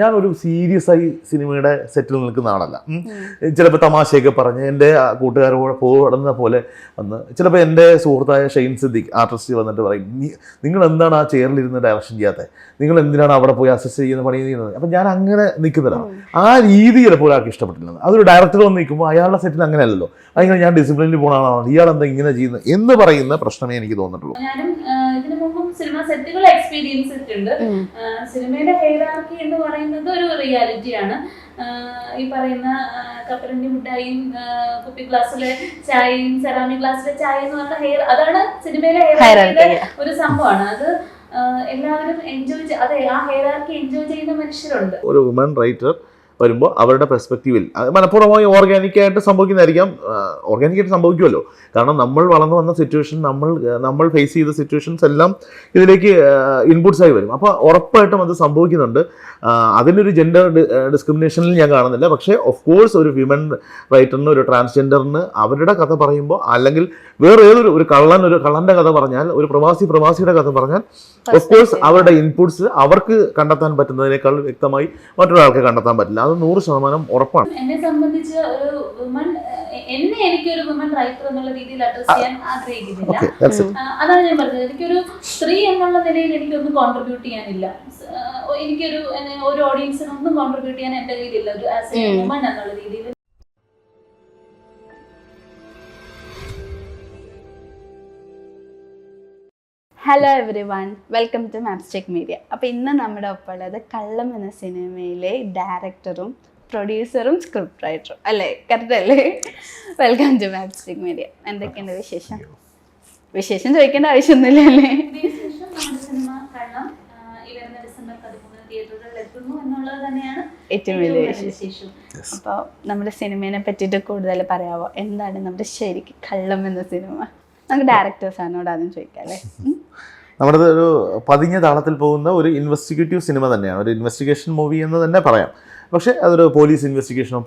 ഞാനൊരു സീരിയസ് ആയി സിനിമയുടെ സെറ്റിൽ നിൽക്കുന്ന ആളല്ല. ചിലപ്പോൾ തമാശയൊക്കെ പറഞ്ഞ് എൻ്റെ കൂട്ടുകാരോട് പോകുന്ന പോലെ വന്ന് ചിലപ്പോൾ എൻ്റെ സുഹൃത്തായ ഷെയ്ൻ സിദ്ദിഖ് ആർട്ടിസ്റ്റ് വന്നിട്ട് പറയും, നിങ്ങൾ എന്താണ് ആ ചെയറിലിരുന്ന് ഡയറക്ഷൻ ചെയ്യാത്തത്, നിങ്ങൾ എന്തിനാണ് അവിടെ പോയി അസിസ്റ്റ് ചെയ്യുന്ന പണി ചെയ്യുന്നത്. അപ്പം ഞാൻ അങ്ങനെ നിൽക്കുന്നതാണ്. ആ രീതി ചിലപ്പോൾ ഒരാൾക്ക് ഇഷ്ടപ്പെട്ടില്ല. അതൊരു ഡയറക്ടർ വന്ന് നിൽക്കുമ്പോൾ അയാളുടെ സെറ്റിൽ അങ്ങനെയല്ലല്ലോ, അങ്ങനെ ഞാൻ ഡിസിപ്ലിനിൽ പോകുന്നതാണ്, ഇയാൾ എന്താ ഇങ്ങനെ ചെയ്യുന്നത് എന്ന് പറയുന്ന പ്രശ്നമേ എനിക്ക് തോന്നിട്ടുള്ളൂ. ഇതിനു മുമ്പും സിനിമ സെറ്റുകൾ എക്സ്പീരിയൻസ് ചെയ്തിട്ടുണ്ട്. സിനിമയുടെ ഹൈറാർക്കി എന്ന് പറയുന്നത് ഒരു റിയാലിറ്റിയാണ്. ഈ പറയുന്ന കപ്പലണ്ടി മിഠായിയും കുപ്പി ഗ്ലാസ്സിലെ ചായയും സെറാമിക് ഗ്ലാസ്സിലെ ചായ എന്ന് പറഞ്ഞ അതാണ് സിനിമയിലെ ഹൈറാർക്കിയുടെ ഒരു സംഭവമാണ്. അത് എല്ലാവരും എൻജോയ് അതെ ആ ഹൈറാർക്കി എൻജോയ് ചെയ്യുന്ന മനുഷ്യരുണ്ട്. ഒരു വുമൻ റൈറ്റർ വരുമ്പോൾ അവരുടെ പെർസ്പെക്റ്റീവിൽ അത് മനഃപൂർവ്വമായി ഓർഗാനിക്കായിട്ട് സംഭവിക്കുന്നതായിരിക്കാം. ഓർഗാനിക്കായിട്ട് സംഭവിക്കുമല്ലോ, കാരണം നമ്മൾ വളർന്നു വന്ന സിറ്റുവേഷൻ, നമ്മൾ ഫേസ് ചെയ്ത സിറ്റുവേഷൻസ് എല്ലാം ഇതിലേക്ക് ഇൻപുട്സ് ആയി വരും. അപ്പോൾ ഉറപ്പായിട്ടും അത് സംഭവിക്കുന്നുണ്ട്. അതിനൊരു ജെൻഡർ ഡിസ്ക്രിമിനേഷനിൽ ഞാൻ കാണുന്നില്ല. പക്ഷേ ഓഫ് കോഴ്സ് ഒരു വിമൻ റൈറ്ററിന്, ഒരു ട്രാൻസ്ജെൻഡറിന് അവരുടെ കഥ പറയുമ്പോൾ, അല്ലെങ്കിൽ വേറെ ഏതൊരു കള്ളൻ്റെ കഥ പറഞ്ഞാൽ, ഒരു പ്രവാസിയുടെ കഥ പറഞ്ഞാൽ ഓഫ് കോഴ്സ് അവരുടെ ഇൻപുട്സ് അവർക്ക് കണ്ടെത്താൻ പറ്റുന്നതിനേക്കാൾ വ്യക്തമായി മറ്റൊരാൾക്ക് കണ്ടെത്താൻ പറ്റില്ല. അത് 100% ഉറപ്പാണ്. എന്നെ സംബന്ധിച്ച് ഒരു വുമൺ എനിക്കൊരു വുമൺ റൈറ്റർ എന്നുള്ള രീതിയിൽ അഡ്രസ് ചെയ്യാൻ ആഗ്രഹിക്കുന്നില്ല. അതാണ് ഞാൻ പറഞ്ഞത്. എനിക്കൊരു സ്ത്രീ എന്നുള്ള നിലയിൽ എനിക്കൊന്നും കോൺട്രിബ്യൂട്ട് ചെയ്യാനില്ല. ഒരു ഓഡിയൻസിനൊന്നും കോൺട്രിബ്യൂട്ട് ചെയ്യാൻ എന്റെ കയ്യിലില്ല ഒരു ആസ് എ വുമൺ എന്നുള്ള രീതിയിൽ. Hello everyone, welcome to Mapstick media. അപ്പോൾ ഇന്ന് നമ്മുടെ ഒപ്പം ഉള്ളത് കള്ളം എന്ന സിനിമയിലെ ഡയറക്ടറും പ്രൊഡ്യൂസറും സ്ക്രിപ്റ്റ് റൈറ്ററും അല്ലേ, കറക്റ്റ് അല്ലേ? Welcome to Mapstick media. എന്തൊക്കെയുണ്ട് വിശേഷം ചോദിക്കേണ്ട ആവശ്യമൊന്നുമില്ല അല്ലേ? ഏറ്റവും വലിയ വിശേഷം. അപ്പോൾ നമ്മുടെ സിനിമയെ പറ്റിയിട്ട് കൂടുതൽ പറയാമോ? എന്താണ് നമ്മുടെ ശരിക്കും കള്ളം എന്ന സിനിമ? നമുക്ക് ഡയറക്ടേഴ്സാണോട് ആദ്യം ചോദിക്കാം അല്ലേ? നമ്മുടെ ഒരു പതിഞ്ഞ താളത്തിൽ പോകുന്ന ഒരു ഇൻവെസ്റ്റിഗേറ്റീവ് സിനിമ തന്നെയാണ്, ഒരു ഇൻവെസ്റ്റിഗേഷൻ മൂവി എന്ന് തന്നെ പറയാം. പക്ഷേ അതൊരു പോലീസ് ഇൻവെസ്റ്റിഗേഷനോ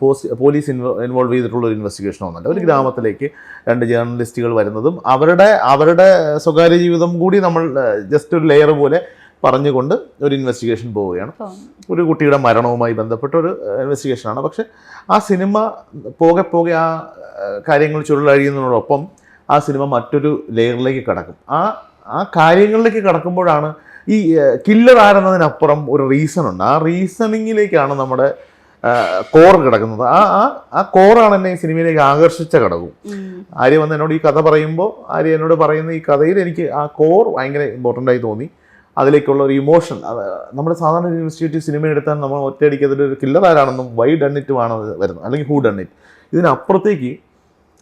പോലീസ് ഇൻവോൾവ് ചെയ്തിട്ടുള്ള ഒരു ഇൻവെസ്റ്റിഗേഷനോ ഒന്നല്ല. ഒരു ഗ്രാമത്തിലേക്ക് 2 ജേർണലിസ്റ്റുകൾ വരുന്നതും അവരുടെ സ്വകാര്യ ജീവിതം കൂടി നമ്മൾ ജസ്റ്റ് ഒരു ലെയർ പോലെ പറഞ്ഞുകൊണ്ട് ഒരു ഇൻവെസ്റ്റിഗേഷൻ പോവുകയാണ്. ഒരു കുട്ടിയുടെ മരണവുമായി ബന്ധപ്പെട്ട ഒരു ഇൻവെസ്റ്റിഗേഷനാണ്. പക്ഷേ ആ സിനിമ പോകെ ആ കാര്യങ്ങൾ ചുരുളഴിയുന്നതിനോടൊപ്പം ആ സിനിമ മറ്റൊരു ലെയറിലേക്ക് കടക്കും. ആ കാര്യങ്ങളിലേക്ക് കടക്കുമ്പോഴാണ് ഈ കില്ലർ ആരെന്നതിനപ്പുറം ഒരു റീസൺ ഉണ്ട്. ആ റീസണിങ്ങിലേക്കാണ് നമ്മുടെ കോർ കിടക്കുന്നത്. ആ കോറാണ് എന്നെ ഈ സിനിമയിലേക്ക് ആകർഷിച്ച ഘടകവും. ആര്യ വന്ന് എന്നോട് ഈ കഥ പറയുമ്പോൾ ആര്യ എന്നോട് പറയുന്ന ഈ കഥയിൽ എനിക്ക് ആ കോർ ഭയങ്കര ഇമ്പോർട്ടൻ്റ് ആയി തോന്നി. അതിലേക്കുള്ള ഒരു ഇമോഷൻ, നമ്മുടെ സാധാരണ ഇൻവെസ്റ്റിഗേറ്റീവ് സിനിമ എടുത്താൽ നമ്മൾ ഒറ്റയടിക്ക് അതിലൊരു കില്ലർ ആരാണെന്നും വൈ ഡൺ ഇറ്റുമാണ് വരുന്നത്, അല്ലെങ്കിൽ ഹൂ ഡൺ ഇറ്റ്. ഇതിനപ്പുറത്തേക്ക്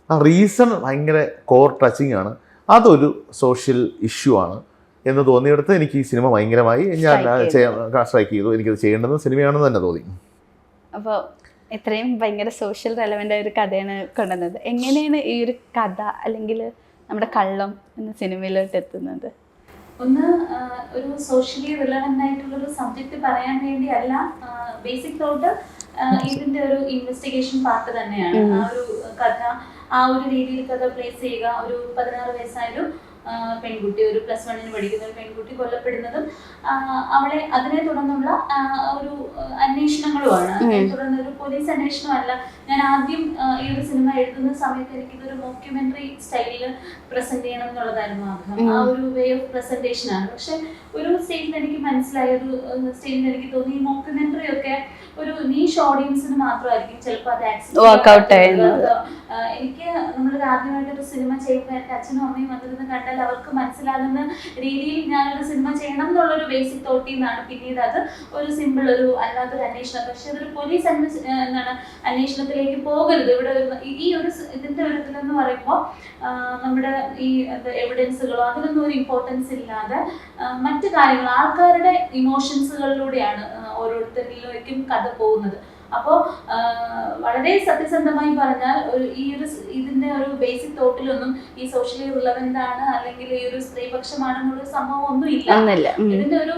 ആ റീസൺ ഭയങ്കര കോർ ടച്ചിങ് ആണ്. അതൊരു സോഷ്യൽ ഇഷ്യൂ ആണ് എന്ന് തോന്നിയെടുത്ത് എനിക്ക് ഈ സിനിമ ഭയങ്കരമായി ഞാൻ സ്ട്രൈക്ക് ചെയ്തു. എനിക്കത് ചെയ്യേണ്ടത് സിനിമയാണെന്ന് തന്നെ തോന്നി. അപ്പോൾ ഇത്രയും ഭയങ്കര സോഷ്യൽ റെലവൻ്റ് ആയ ഒരു കഥയാണ് കൊണ്ടുവന്നത്. എങ്ങനെയാണ് ഈ ഒരു കഥ അല്ലെങ്കിൽ നമ്മുടെ കള്ളം എന്ന സിനിമയിലോട്ട് എത്തുന്നത്? ഒന്ന്, ഒരു സോഷ്യലി റിലവൻ്റ് ആയിട്ടുള്ളൊരു സബ്ജക്റ്റ് പറയാൻ വേണ്ടി അല്ല, ബേസിക് തോട്ട് ഇതിൻ്റെ ഒരു ഇൻവെസ്റ്റിഗേഷൻ പാർട്ട് തന്നെയാണ്. ആ ഒരു കഥ ആ ഒരു രീതിയിൽ കഥ പ്ലേസ് ചെയ്യുക. ഒരു 16 വയസ്സായൊരു പെൺകുട്ടി, ഒരു +1 പഠിക്കുന്ന ഒരു പെൺകുട്ടി കൊല്ലപ്പെടുന്നതും അവളെ അതിനെ തുടർന്നുള്ള ഒരു അന്വേഷണങ്ങളുമാണ്. അതിനെ തുടർന്ന് ഒരു പോലീസ് അന്വേഷണമല്ല. ഞാൻ ആദ്യം ഈ ഒരു സിനിമ എഴുതുന്ന സമയത്ത് എനിക്കിതൊരു ഡോക്യുമെന്ററി സ്റ്റൈലിൽ പ്രസന്റ് ചെയ്യണം എന്നുള്ളതായിരുന്നു ആഗ്രഹം. ആ ഒരു വേ ഓഫ് പ്രസന്റേഷൻ ആണ്. പക്ഷെ ഒരു സ്റ്റേജിൽ എനിക്ക് മനസ്സിലായ, ഒരു സ്റ്റേജിൽ എനിക്ക് തോന്നി ഈ ഡോക്യുമെന്ററി ഒക്കെ ഒരു നീഷ് ഓഡിയൻസിന് മാത്രമായിരിക്കും ചിലപ്പോൾ അത് ആക്സെപ്റ്റ് ചെയ്യുന്നത്. എനിക്ക് നമ്മളൊരു ആദ്യമായിട്ടൊരു സിനിമ ചെയ്യുമ്പോൾ എൻ്റെ അച്ഛനും അമ്മയും വന്നിരുന്ന് കണ്ടാൽ അവർക്ക് മനസ്സിലാകുന്ന രീതിയിൽ ഞാനൊരു സിനിമ ചെയ്യണം എന്നുള്ളൊരു ബേസിക് തോട്ടിൽ നിന്നാണ് പിന്നീട് അത് ഒരു സിമ്പിൾ ഒരു അല്ലാത്തൊരു അന്വേഷണം. പക്ഷെ അതൊരു പോലീസ് അന്വേഷണത്തിലേക്ക് പോകരുത്. ഇവിടെ ഈ ഒരു ഇതിന്റെ ഒരു ഇതിലെന്ന് പറയുമ്പോൾ നമ്മുടെ ഈ എവിഡൻസുകളോ അതിനൊന്നും ഒരു ഇമ്പോർട്ടൻസ് ഇല്ലാതെ മറ്റു കാര്യങ്ങൾ, ആൾക്കാരുടെ ഇമോഷൻസുകളിലൂടെയാണ് ഓരോരുത്തരിലേക്കും കഥ പോകുന്നത്. അപ്പോൾ വളരെ സത്യസന്ധമായി പറഞ്ഞാൽ ഇതിന്റെ ഒരു ബേസിക് തോട്ടിലൊന്നും ഈ സോഷ്യലി റിലവന്റ് ആണ് അല്ലെങ്കിൽ ഈ ഒരു സ്ത്രീപക്ഷമാണെന്നുള്ള സംഭവം ഒന്നും ഇല്ല. ഇതിന്റെ ഒരു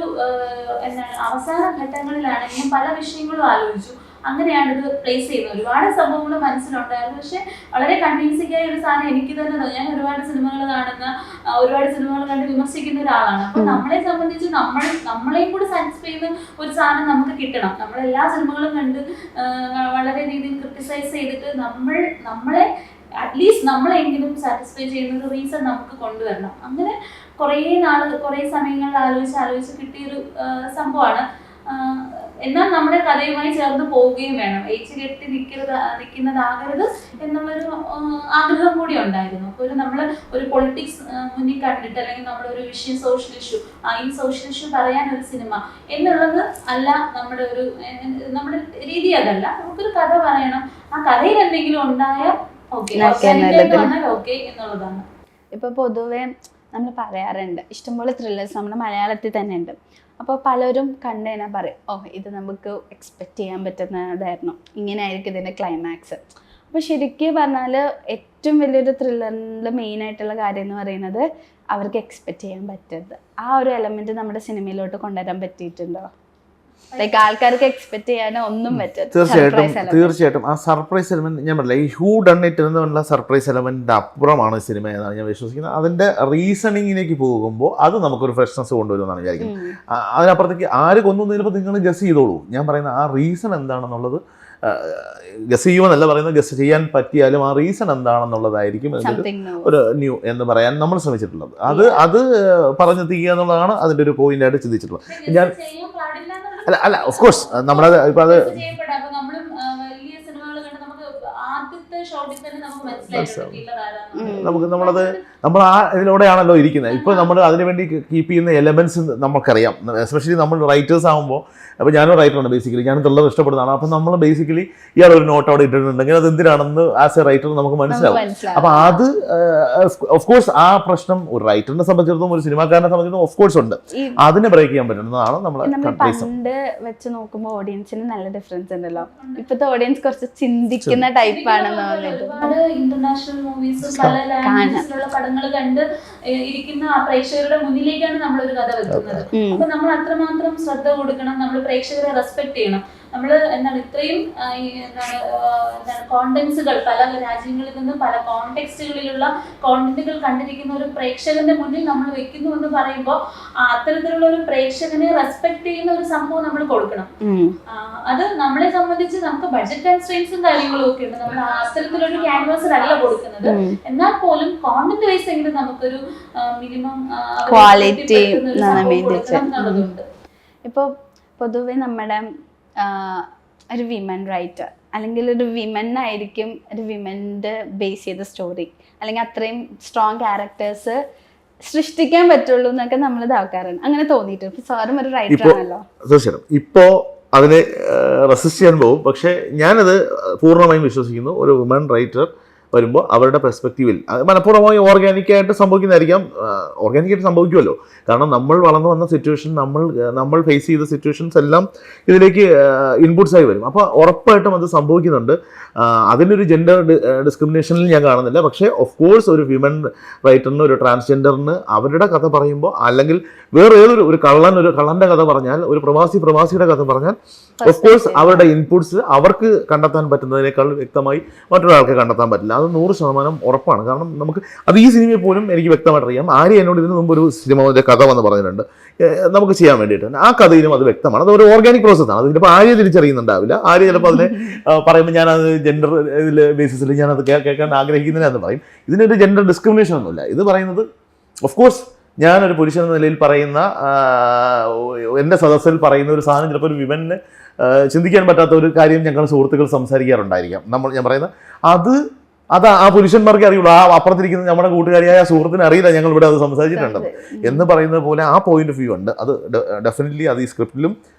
അവസാന ഘട്ടങ്ങളിലാണ് ഞാൻ പല വിഷയങ്ങളും ആലോചിച്ചു. അങ്ങനെയാണ് ഇത് പ്ലേസ് ചെയ്യുന്നത്. ഒരുപാട് സംഭവങ്ങൾ മനസ്സിലുണ്ടായിരുന്നു, പക്ഷെ വളരെ കൺവിൻസിംഗ് ആയ ഒരു സാധനം എനിക്ക് തന്നെ തോന്നി. ഞാൻ ഒരുപാട് സിനിമകൾ കാണുന്ന, ഒരുപാട് സിനിമകൾ കണ്ട് വിമർശിക്കുന്ന ഒരാളാണ്. അപ്പൊ നമ്മളെ സംബന്ധിച്ച് നമ്മളെയും കൂടി സാറ്റിസ്ഫൈ ചെയ്യുന്ന ഒരു സാധനം നമുക്ക് കിട്ടണം. നമ്മളെല്ലാ സിനിമകളും കണ്ട് വളരെ രീതിയിൽ ക്രിട്ടിസൈസ് ചെയ്തിട്ട് നമ്മളെ അറ്റ്ലീസ്റ്റ് നമ്മളെങ്കിലും സാറ്റിസ്ഫൈ ചെയ്യുന്ന ഒരു റീസൺ നമുക്ക് കൊണ്ടുവരണം. അങ്ങനെ കുറേ സമയങ്ങളിൽ ആലോചിച്ച് കിട്ടിയൊരു സംഭവമാണ്. എന്നാൽ നമ്മുടെ കഥയുമായി ചേർന്ന് പോവുകയും വേണം. കെട്ടി നിൽക്കുന്നതാകരുത് എന്നുള്ളൊരു ആഗ്രഹം കൂടി ഉണ്ടായിരുന്നു. അപ്പോൾ നമ്മൾ ഒരു പൊളിറ്റിക്സ് മുന്നിൽ കണ്ടിട്ട്, അല്ലെങ്കിൽ നമ്മളൊരു വിഷയം സോഷ്യൽ ഇഷ്യൂ, ഈ സോഷ്യൽ ഇഷ്യൂ പറയാൻ ഒരു സിനിമ എന്നുള്ളത് അല്ല നമ്മുടെ രീതി. അതല്ല, നമുക്കൊരു കഥ പറയണം. ആ കഥയിൽ എന്തെങ്കിലും ഉണ്ടായാൽ ഓക്കെ എന്നുള്ളതാണ്. ഇപ്പൊ പൊതുവെ നമ്മൾ പറയാറുണ്ട് ഇഷ്ടംപോലെ ത്രില്ലേഴ്സ് നമ്മുടെ മലയാളത്തിൽ തന്നെ ഉണ്ട്. അപ്പോൾ പലരും കണ്ടു കഴിഞ്ഞാൽ പറയും, ഇത് നമുക്ക് എക്സ്പെക്റ്റ് ചെയ്യാൻ പറ്റുന്നതായിരുന്നു, ഇങ്ങനെ ആയിരിക്കും ഇതിൻ്റെ ക്ലൈമാക്സ്. അപ്പോൾ ശരിക്കും പറഞ്ഞാൽ ഏറ്റവും വലിയൊരു ത്രില്ലറിൻ്റെ മെയിനായിട്ടുള്ള കാര്യം എന്ന് പറയുന്നത് അവർക്ക് എക്സ്പെക്റ്റ് ചെയ്യാൻ പറ്റരുത്. ആ ഒരു എലമെൻറ്റ് നമ്മുടെ സിനിമയിലോട്ട് കൊണ്ടുവരാൻ പറ്റിയിട്ടുണ്ടോ? ലൈക്ക് ആൾക്കാർക്ക് എക്സ്പെക്ട് ചെയ്യാനോ ഒന്നും പറ്റും. തീർച്ചയായിട്ടും ആ സർപ്രൈസ് എലമെന്റ് ഞാൻ പറയില്ല, ഈ ഹൂ ഡൺ ഇറ്റ് എന്നുള്ള സർപ്രൈസ് എലമെന്റിന്റെ അപ്പുറമാണ് സിനിമ എന്നാണ് ഞാൻ വിശ്വസിക്കുന്നത്. അതിന്റെ റീസണിങ്ങിലേക്ക് പോകുമ്പോൾ അത് നമുക്കൊരു ഫ്രഷ്നെസ് കൊണ്ടുവരുമെന്നാണ് വിചാരിക്കുന്നത്. അതിനപ്പുറത്തേക്ക് ആര് കൊന്നു ചിലപ്പോൾ നിങ്ങൾ ഗസ് ചെയ്തോളൂ. ഞാൻ പറയുന്ന ആ റീസൺ എന്താണെന്നുള്ളത് ഗസ് ചെയ്യുമെന്നല്ല പറയുന്നത്, ഗസ് ചെയ്യാൻ പറ്റിയാലും ആ റീസൺ എന്താണെന്നുള്ളതായിരിക്കും ഒരു ന്യൂ എന്ന് പറയാൻ നമ്മൾ ശ്രമിച്ചിട്ടുള്ളത്. അത് പറഞ്ഞെത്തിക്കുക എന്നുള്ളതാണ് അതിന്റെ ഒരു പോയിന്റ് ആയിട്ട് ചിന്തിച്ചിട്ടുള്ളത്. ഞാൻ അല്ല ഓഫ് കോഴ്സ് നമ്മളത് ഇപ്പൊ അത് നമ്മൾ ആ ഇതിലൂടെയാണല്ലോ ഇരിക്കുന്നത്. ഇപ്പോൾ നമ്മൾ അതിനുവേണ്ടി കീപ്പ് ചെയ്യുന്ന എലമെന്റ്സ് നമുക്കറിയാം. എസ്പെഷ്യലി നമ്മൾ റൈറ്റേഴ്സ് ആകുമ്പോൾ, അപ്പോൾ ഞാനും റൈറ്ററാണ് ബേസിക്കലി, ഞാനും ത്രില്ലർ ഇഷ്ടപ്പെടുന്നതാണ്. അപ്പം നമ്മൾ ബേസിക്കലി ഇയാൾ ഒരു നോട്ട് അവിടെ ഇട്ടിട്ടുണ്ടെങ്കിൽ അത് എന്തിനാണെന്ന് ആസ് എ റൈറ്റർ നമുക്ക് മനസ്സിലാവും. അപ്പം അത് ഓഫ് കോഴ്സ് ആ പ്രശ്നം ഒരു റൈറ്ററിനെ സംബന്ധിച്ചിടത്തോളം ഒരു സിനിമാക്കാരനെ സംബന്ധിച്ചിടത്തോളം ഓഫ് കോഴ്സ് ഉണ്ട്. അതിനെ ബ്രേക്ക് ചെയ്യാൻ പറ്റുന്നതാണ് നമ്മൾ പണ്ട് വെച്ച് നോക്കുമ്പോൾ ഓഡിയൻസിന് നല്ല ഡിഫറൻസ് ഉണ്ടല്ലോ. ഇപ്പോഴത്തെ ഓഡിയൻസ് കുറച്ച് ചിന്തിക്കുന്ന ടൈപ്പാണെന്ന് ഒരുപാട് ഇന്റർനാഷണൽ മൂവീസ് പല ലാംഗ്വേജിലുള്ള പടങ്ങൾ കണ്ട് ഇരിക്കുന്ന ആ പ്രേക്ഷകരുടെ മുന്നിലേക്കാണ് നമ്മളൊരു കഥ വെക്കുന്നത്. അപ്പൊ നമ്മൾ അത്രമാത്രം ശ്രദ്ധ കൊടുക്കണം, നമ്മൾ പ്രേക്ഷകരെ റെസ്പെക്ട് ചെയ്യണം. നമ്മൾ ഇത്രയും കോണ്ടന്റ്സുകൾ പല രാജ്യങ്ങളിൽ നിന്ന് പല കോണ്ടെക്സ്റ്റുകളിലുള്ള കോണ്ടന്റുകൾ കണ്ടിരിക്കുന്ന ഒരു പ്രേക്ഷകന്റെ മുന്നിൽ നമ്മൾ വെക്കുന്നു എന്ന് പറയുമ്പോൾ അത്തരത്തിലുള്ള ഒരു പ്രേക്ഷകനെ റെസ്പെക്ട് ചെയ്യുന്ന ഒരു സംഭവം നമ്മൾ കൊടുക്കണം. അത് നമ്മളെ സംബന്ധിച്ച് നമുക്ക് ബഡ്ജറ്റ് കൺസ്ട്രെയിൻസും കാര്യങ്ങളും ഒക്കെ ഉണ്ട്. നമ്മൾ അത്തരത്തിലൊരു ക്യാൻവാസിലല്ല കൊടുക്കുന്നത്. എന്നാൽ പോലും കോണ്ടന്റ് വൈസ് എങ്കിലും നമുക്കൊരു മിനിമം ക്വാളിറ്റി എന്നുള്ളതുണ്ട്. ഇപ്പോൾ പൊതുവെ നമ്മുടെ ഒരു വിമൻ റൈറ്റർ അല്ലെങ്കിൽ ഒരു വിമൻ ആയിരിക്കും ഒരു വിമൻ്റെ ബേസ് ചെയ്ത സ്റ്റോറി, അല്ലെങ്കിൽ അത്രയും സ്ട്രോങ് ക്യാരക്ടേഴ്സ് സൃഷ്ടിക്കാൻ പറ്റുള്ളൂ എന്നൊക്കെ നമ്മൾ ഇതാക്കാറുണ്ട്. അങ്ങനെ തോന്നിയിട്ടുണ്ട്. സാറും ഒരു റൈറ്റർ ആണല്ലോ. തീർച്ചയായിട്ടും ഇപ്പോൾ അതിനെ റെസിസ്റ്റ് ചെയ്യാൻ പോകും. പക്ഷേ ഞാനത് പൂർണ്ണമായും വിശ്വസിക്കുന്നു. ഒരു വുമൺ റൈറ്റർ വരുമ്പോൾ അവരുടെ പെർസ്പെക്റ്റീവിൽ അത് മനഃപൂർവ്വമായി ഓർഗാനിക്കായിട്ട് സംഭവിക്കുന്നതായിരിക്കാം. ഓർഗാനിക്കായിട്ട് സംഭവിക്കുമല്ലോ. കാരണം നമ്മൾ വളർന്നു വന്ന സിറ്റുവേഷൻ, നമ്മൾ ഫേസ് ചെയ്ത സിറ്റുവേഷൻസ് എല്ലാം ഇതിലേക്ക് ഇൻപുട്സായി വരും. അപ്പോൾ ഉറപ്പായിട്ടും അത് സംഭവിക്കുന്നുണ്ട്. അതിനൊരു ജെൻഡർ ഡിസ്ക്രിമിനേഷനിൽ ഞാൻ കാണുന്നില്ല. പക്ഷേ ഓഫ് കോഴ്സ് ഒരു വിമൻ റൈറ്ററിന്, ഒരു ട്രാൻസ്ജെൻഡറിന് അവരുടെ കഥ പറയുമ്പോൾ, അല്ലെങ്കിൽ വേറെ ഏതൊരു കള്ളൻ്റെ കഥ പറഞ്ഞാൽ, ഒരു പ്രവാസിയുടെ കഥ പറഞ്ഞാൽ ഓഫ് കോഴ്സ് അവരുടെ ഇൻപുട്സ് അവർക്ക് കണ്ടെത്താൻ പറ്റുന്നതിനേക്കാൾ വ്യക്തമായി മറ്റൊരാൾക്ക് കണ്ടെത്താൻ പറ്റില്ല. അത് 100% ഉറപ്പാണ്. കാരണം നമുക്ക് അത് ഈ സിനിമയിൽ പോലും എനിക്ക് വ്യക്തമായിട്ട് അറിയാം. ആര്യ എന്നോട് ഇതിനു മുമ്പ് ഒരു സിനിമയുടെ കഥ വന്ന് പറഞ്ഞിട്ടുണ്ട് നമുക്ക് ചെയ്യാൻ വേണ്ടിയിട്ട്. ആ കഥയിലും അത് വ്യക്തമാണ്. അത് ഒരു ഓർഗാനിക് പ്രോസസ്സാണ്. അത് ചിലപ്പോൾ ആര്യ തിരിച്ചറിയുന്നുണ്ടാവില്ല. ആര്യ ചിലപ്പോൾ അതിനെ പറയുമ്പോൾ ഞാനത് ജെൻഡർ ബേസിസിൽ ഞാനത് കേൾക്കാൻ ആഗ്രഹിക്കുന്നില്ലെന്ന് പറയും. ഇതിനൊരു ജെൻഡർ ഡിസ്ക്രിമിനേഷൻ ഒന്നുമില്ല. ഇത് പറയുന്നത് ഓഫ് കോഴ്സ് ഞാനൊരു പുരുഷൻ എന്ന നിലയിൽ പറയുന്ന, എൻ്റെ സദസ്സിൽ പറയുന്ന ഒരു സാധനം ചിലപ്പോൾ ഒരു വിമന് ചിന്തിക്കാൻ പറ്റാത്ത ഒരു കാര്യം ഞങ്ങൾ സുഹൃത്തുക്കൾ സംസാരിക്കാറുണ്ടായിരിക്കാം. ഞാൻ പറയുന്നത് അത് ആ പുരുഷന്മാർക്ക് അറിയുള്ളൂ. ആ അപ്പുറത്തിരിക്കുന്ന നമ്മുടെ കൂട്ടുകാരിയായ സുഹൃത്തിന് അറിയില്ല ഞങ്ങൾ ഇവിടെ അത് സംസാരിച്ചിട്ടുണ്ടെന്ന് എന്ന് പറയുന്നത് പോലെ ആ പോയിന്റ് ഓഫ് വ്യൂ ഉണ്ട്. അത് ഡെഫിനറ്റ്ലി അത് ഈ സ്ക്രിപ്റ്റിലും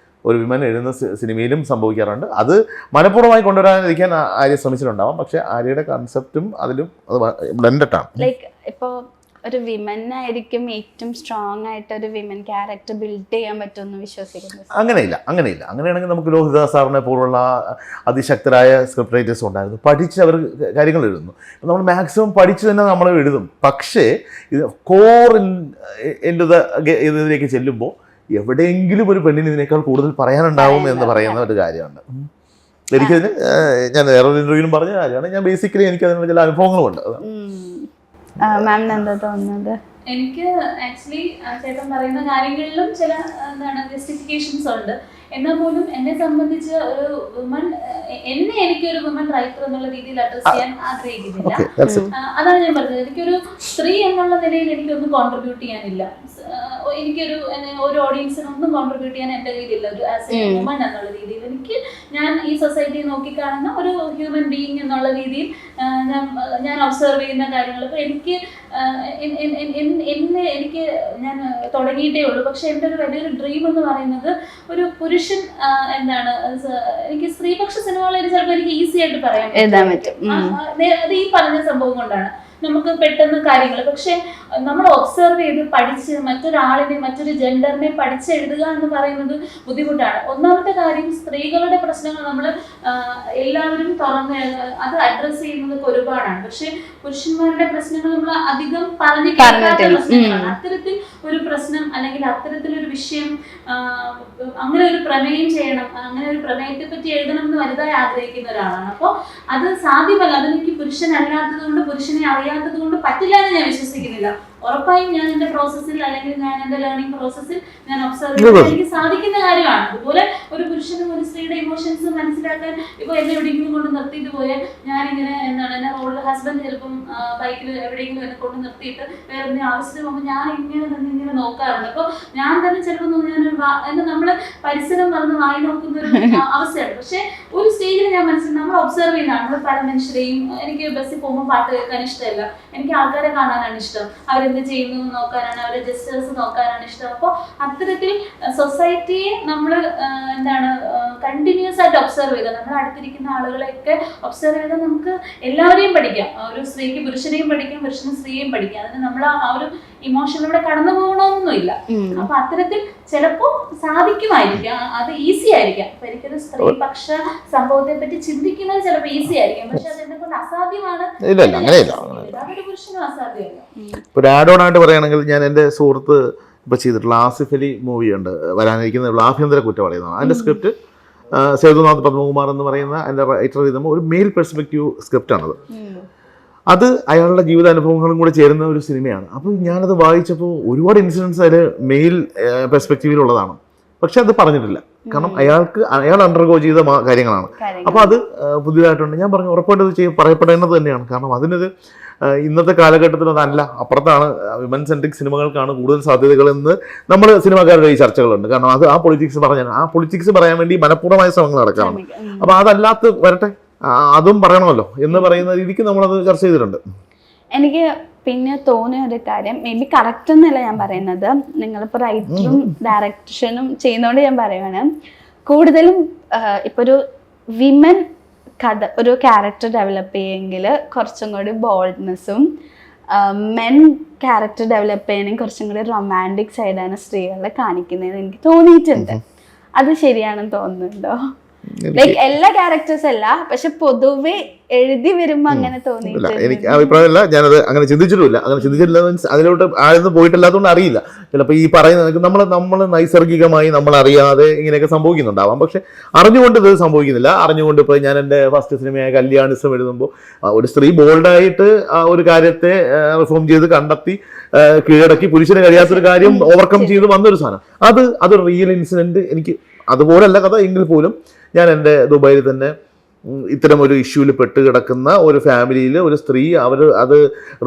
ഒരു വിമൻ എഴുതുന്ന സിനിമയിലും സംഭവിക്കാറുണ്ട്. അത് മനഃപൂർവ്വമായി കൊണ്ടുവരാനിരിക്കാൻ ആര്യ ശ്രമിച്ചിട്ടുണ്ടാവാം. പക്ഷെ ആര്യയുടെ കൺസെപ്റ്റും അതിലും അത് ബ്ലെൻഡഡ് ആണ്. ലൈക്ക് ഇപ്പോൾ ഒരു വിമൻ ആയിരിക്കും ഏറ്റവും സ്ട്രോങ് ആയിട്ട് ഒരു വിമൻ ക്യാരക്ടർ ബിൽഡ് ചെയ്യാൻ പറ്റുമെന്ന് വിശ്വസിക്കുന്നു. അങ്ങനെയില്ല. അങ്ങനെയാണെങ്കിൽ നമുക്ക് ലോഹിതദാസ് സാറിനെ പോലുള്ള അതിശക്തരായ സ്ക്രിപ്റ്റ് റൈറ്റേഴ്സ് ഉണ്ടായിരുന്നു. പഠിച്ച് അവർ കാര്യങ്ങൾ എഴുതുന്നു. നമ്മൾ മാക്സിമം പഠിച്ച് തന്നെ നമ്മൾ എഴുതും. പക്ഷേ ഇത് കോർ ഇതിലേക്ക് ചെല്ലുമ്പോൾ എവിടെയെങ്കിലും ഒരു പെണ്ണിന് ഇതിനേക്കാൾ കൂടുതൽ പറയാനുണ്ടാവും എന്ന് പറയുന്ന ഒരു കാര്യമുണ്ട്. എനിക്കതിന് ഞാൻ വേറൊരു ഇന്റർവ്യൂവിലും പറഞ്ഞ കാര്യമാണ്. ഞാൻ ബേസിക്കലി എനിക്ക് അതിനുള്ള ചില അനുഭവങ്ങളുമുണ്ട്. മാമിന് എന്താ തോന്നുന്നത്? എനിക്ക് ആക്ച്വലി ചേട്ടൻ പറയുന്ന കാര്യങ്ങളിലും ചില എന്താണ് ജസ്റ്റിഫിക്കേഷൻസ് ഉണ്ട്. എന്നാൽ പോലും എന്നെ സംബന്ധിച്ച് ഒരു വുമൺ എനിക്കൊരു വുമൺ റൈറ്റർ എന്നുള്ള രീതിയിൽ അഡ്രസ് ചെയ്യാൻ ആഗ്രഹിക്കുന്നില്ല. അതാണ് ഞാൻ പറഞ്ഞത്. എനിക്കൊരു സ്ത്രീ എന്നുള്ള നിലയിൽ എനിക്കൊന്നും കോൺട്രിബ്യൂട്ട് ചെയ്യാനില്ല. ഒരു ഓഡിയൻസിനൊന്നും കോൺട്രിബ്യൂട്ട് ചെയ്യാൻ എൻ്റെ കയ്യിലില്ല. ഒരു ആസ് എ വുമൺ എന്നുള്ള രീതിയിൽ ഞാൻ ഈ സൊസൈറ്റിയെ നോക്കിക്കാണുന്ന ഒരു ഹ്യൂമൻ ബീയിങ് എന്നുള്ള രീതിയിൽ ഞാൻ ഒബ്സർവ് ചെയ്യുന്ന കാര്യങ്ങൾ. ഇപ്പൊ എനിക്ക് ഞാൻ തുടങ്ങിയിട്ടേ ഉള്ളൂ. പക്ഷെ എൻ്റെ ഒരു വലിയൊരു ഡ്രീം എന്ന് പറയുന്നത് ഒരു പുരുഷൻ എന്താണ് എനിക്ക് സ്ത്രീപക്ഷ സിനിമകളിൽ ചിലപ്പോൾ എനിക്ക് ഈസി ആയിട്ട് പറയാൻ പറ്റും. അത് ഈ പറഞ്ഞ സംഭവം കൊണ്ടാണ് നമുക്ക് പെട്ടെന്ന് കാര്യങ്ങൾ. പക്ഷെ നമ്മൾ ഒബ്സർവ് ചെയ്ത് പഠിച്ച് മറ്റൊരു ജെൻഡറിനെ പഠിച്ചെഴുതുക എന്ന് പറയുന്നത് ബുദ്ധിമുട്ടാണ്. ഒന്നാമത്തെ കാര്യം, സ്ത്രീകളുടെ പ്രശ്നങ്ങൾ നമ്മൾ എല്ലാവരും തുറന്ന് അത് അഡ്രസ് ചെയ്യുന്നത് ഒരുപാടാണ്. പക്ഷെ പുരുഷന്മാരുടെ പ്രശ്നങ്ങൾ നമ്മൾ അധികം പറഞ്ഞു കേൾക്കാത്ത പ്രശ്നങ്ങളാണ്. അത്തരത്തിൽ ഒരു പ്രശ്നം അല്ലെങ്കിൽ അത്തരത്തിലൊരു വിഷയം, അങ്ങനെ ഒരു പ്രമേയം ചെയ്യണം, അങ്ങനെ ഒരു പ്രമേയത്തെ പറ്റി എഴുതണം എന്ന് വലുതായി ആഗ്രഹിക്കുന്ന ഒരാളാണ്. അപ്പോൾ അത് സാധ്യമല്ല. അതെനിക്ക് പുരുഷനല്ലാത്തത് കൊണ്ട്, പുരുഷനെ അറിയാത്തത് കൊണ്ട് പറ്റില്ല എന്ന് ഞാൻ വിശ്വസിക്കുന്നില്ല. ഉറപ്പായും ഞാൻ എന്റെ പ്രോസസ്സിൽ അല്ലെങ്കിൽ ഞാൻ എന്റെ ലേണിംഗ് പ്രോസസ്സിൽ ഞാൻ ഒബ്സർവ് ചെയ്യാൻ എനിക്ക് സാധിക്കുന്ന കാര്യമാണ്. അതുപോലെ ഒരു പുരുഷനും ഒരു സ്ത്രീയുടെ ഇമോഷൻസ് മനസ്സിലാക്കാൻ ഇപ്പൊ എന്നെ എവിടെയെങ്കിലും കൊണ്ട് നിർത്തിയിട്ട് പോയാൽ ഞാനിങ്ങനെ എന്നെ റോഡിൽ ഹസ്ബൻഡ് ചിലപ്പം ബൈക്കിൽ എവിടെയെങ്കിലും എന്നെ കൊണ്ട് നിർത്തിയിട്ട് വേറെ എന്തെങ്കിലും ആവശ്യത്തിന് പോകുമ്പോൾ ഞാൻ ഇങ്ങനെ നോക്കാറുണ്ട്. അപ്പോൾ ഞാൻ തന്നെ ചിലപ്പോൾ എന്നെ നമ്മള് പരിസരം പറഞ്ഞ് വായി നോക്കുന്ന ഒരു അവസ്ഥയാണ്. പക്ഷെ ഒരു സ്റ്റേജിൽ ഞാൻ മനസ്സിലാക്കി നമ്മൾ ഒബ്സർവ് ചെയ്യുന്നതാണ്. നമ്മൾ പല മനുഷ്യരെയും, എനിക്ക് ബസ്സിൽ പോകുമ്പോൾ പാട്ട് കേൾക്കാൻ ഇഷ്ടമല്ല, എനിക്ക് ആൾക്കാരെ കാണാനാണ് ഇഷ്ടം, അവരെന്ത് ചെയ്യുന്നു നോക്കാനാണ്, അവരുടെ ജസ്റ്റേഴ്സ് നോക്കാനാണ് ഇഷ്ടം. അപ്പോൾ അത്തരത്തിൽ സൊസൈറ്റിയെ നമ്മൾ കണ്ടിന്യൂസ് ആയിട്ട് ഒബ്സർവ് ചെയ്താൽ, നമ്മുടെ അടുത്തിരിക്കുന്ന ആളുകളെയൊക്കെ ഒബ്സർവ് ചെയ്താൽ നമുക്ക് എല്ലാവരെയും പഠിക്കാം. ഒരു സ്ത്രീക്ക് പുരുഷനെയും പഠിക്കാം, പുരുഷന് സ്ത്രീയെയും പഠിക്കാം. അതിന് നമ്മൾ ആ ഒരു ഇമോഷനിലൂടെ കടന്നു പോകണമെന്നൊന്നുമില്ല. അപ്പൊ അത്തരത്തിൽ ചിലപ്പോ സാധിക്കുമായിരിക്കാം, അത് ഈസി ആയിരിക്കാം. അപ്പൊ എനിക്കൊരു സ്ത്രീപക്ഷ സംഭവത്തെ പറ്റി ചിന്തിക്കുന്നത് ചിലപ്പോൾ ഈസി ആയിരിക്കും, പക്ഷെ അത് എന്നെ കൊണ്ട് അസാധ്യമാണ്. അതൊരു പുരുഷനും അസാധ്യമല്ല. ഒരു ആഡ് ഓൺ ആയിട്ട് പറയുകയാണെങ്കിൽ, ഞാൻ എൻ്റെ സുഹൃത്ത് ഇപ്പോൾ ചെയ്തിട്ടുള്ള ആസിഫ് അലി മൂവിയുണ്ട്, വരാനിരിക്കുന്ന ആഭ്യന്തര കുറ്റവാളിയെന്നാണ്. അതിൻ്റെ സ്ക്രിപ്റ്റ് സേതുനാഥ് പത്മകുമാർ എന്ന് പറയുന്ന എൻ്റെ റൈറ്റർ എഴുതുമ്പോൾ ഒരു മെയിൽ പെർസ്പെക്റ്റീവ് സ്ക്രിപ്റ്റാണത്. അത് അയാളുടെ ജീവിതാനുഭവങ്ങളും കൂടെ ചേരുന്ന ഒരു സിനിമയാണ്. അപ്പോൾ ഞാനത് വായിച്ചപ്പോൾ ഒരുപാട് ഇൻസിഡൻസ് അതിൽ മെയിൽ പെർസ്പെക്റ്റീവിലുള്ളതാണ്. പക്ഷെ അത് പറഞ്ഞിട്ടില്ല, കാരണം അയാൾ അണ്ടർഗോ ചെയ്ത കാര്യങ്ങളാണ്. അപ്പോൾ അത് പുതിയതായിട്ടുണ്ട്. ഞാൻ പറഞ്ഞു ഉറപ്പായിട്ട് ഇത് പറയപ്പെടേണ്ടത് തന്നെയാണ്. കാരണം അതിനൊരു ഇന്നത്തെ കാലഘട്ടത്തിൽ അതല്ല, അപ്പുറത്താണ്. വിമൻ സെൻട്രിക് സിനിമകൾക്കാണ് കൂടുതൽ സാധ്യതകളെന്ന് നമ്മൾ സിനിമാക്കാരുടെ ഈ ചർച്ചകളുണ്ട്. കാരണം അത് ആ പൊളിറ്റിക്സ് പറയാൻ വേണ്ടി മനഃപൂർവ്വമായ ശ്രമങ്ങൾ നടക്കാറുണ്ട്. അപ്പോൾ അതല്ലാത്ത വരട്ടെ, അതും പറയണമല്ലോ എന്ന് പറയുന്ന രീതിക്ക് നമ്മളത് ചർച്ച ചെയ്തിട്ടുണ്ട്. എനിക്ക് പിന്നെ തോന്നിയ ഒരു കാര്യം, മേ ബി കറക്റ്റ് എന്നല്ല ഞാൻ പറയുന്നത്, നിങ്ങളിപ്പോൾ റൈറ്ററും ഡയറക്ഷനും ചെയ്യുന്നതുകൊണ്ട് ഞാൻ പറയുവാണ്, കൂടുതലും ഇപ്പോൾ ഒരു വിമൻ കഥ ഒരു ക്യാരക്ടർ ഡെവലപ്പ് ചെയ്യുമെങ്കിൽ കുറച്ചും കൂടി ബോൾഡ്നെസ്സും, മെൻ ക്യാരക്ടർ ഡെവലപ്പ് ചെയ്യണമെങ്കിൽ കുറച്ചും കൂടി റൊമാൻറ്റിക് സൈഡാണ് സ്ത്രീകളെ കാണിക്കുന്നതെന്ന് എനിക്ക് തോന്നിയിട്ടുണ്ട്. അത് ശരിയാണെന്ന് തോന്നുന്നുണ്ടോ? ലൈക്ക് എല്ലാ ക്യാരക്ടേഴ്സ് അല്ല, പക്ഷെ പൊതുവെ എഴുതി വരുമ്പോ അങ്ങനെ തോന്നിയില്ല. എനിക്ക് അഭിപ്രായമല്ല, ഞാനത് അങ്ങനെ ചിന്തിച്ചിട്ടില്ല. മീൻസ് അതിലോട്ട് ആഴന്ന് പോയിട്ടില്ലാത്തതുകൊണ്ട് അറിയില്ല. ചിലപ്പോൾ ഈ പറയുന്ന നമ്മൾ നൈസർഗികമായി നമ്മൾ അറിയാതെ ഇങ്ങനെയൊക്കെ സംഭവിക്കുന്നുണ്ടാവാം. പക്ഷെ അറിഞ്ഞുകൊണ്ട് ഇത് സംഭവിക്കുന്നില്ല. അറിഞ്ഞുകൊണ്ട് ഇപ്പോൾ ഞാൻ എൻ്റെ ഫസ്റ്റ് സിനിമയായ കല്യാണിസം എഴുതുമ്പോൾ ഒരു സ്ത്രീ ബോൾഡായിട്ട് ഒരു കാര്യത്തെ റിഫോം ചെയ്ത് കണ്ടെത്തി കീഴടക്കി പുരുഷന് കഴിയാത്തൊരു കാര്യം ഓവർകം ചെയ്ത് വന്നൊരു സാധനം. അതൊരു റിയൽ ഇൻസിഡന്റ്. എനിക്ക് അതുപോലല്ല കഥ എങ്കിൽ പോലും ഞാൻ എൻ്റെ ദുബായിൽ തന്നെ ഇത്തരം ഒരു ഇഷ്യൂവിൽ പെട്ട് കിടക്കുന്ന ഒരു ഫാമിലിയിൽ ഒരു സ്ത്രീ അത്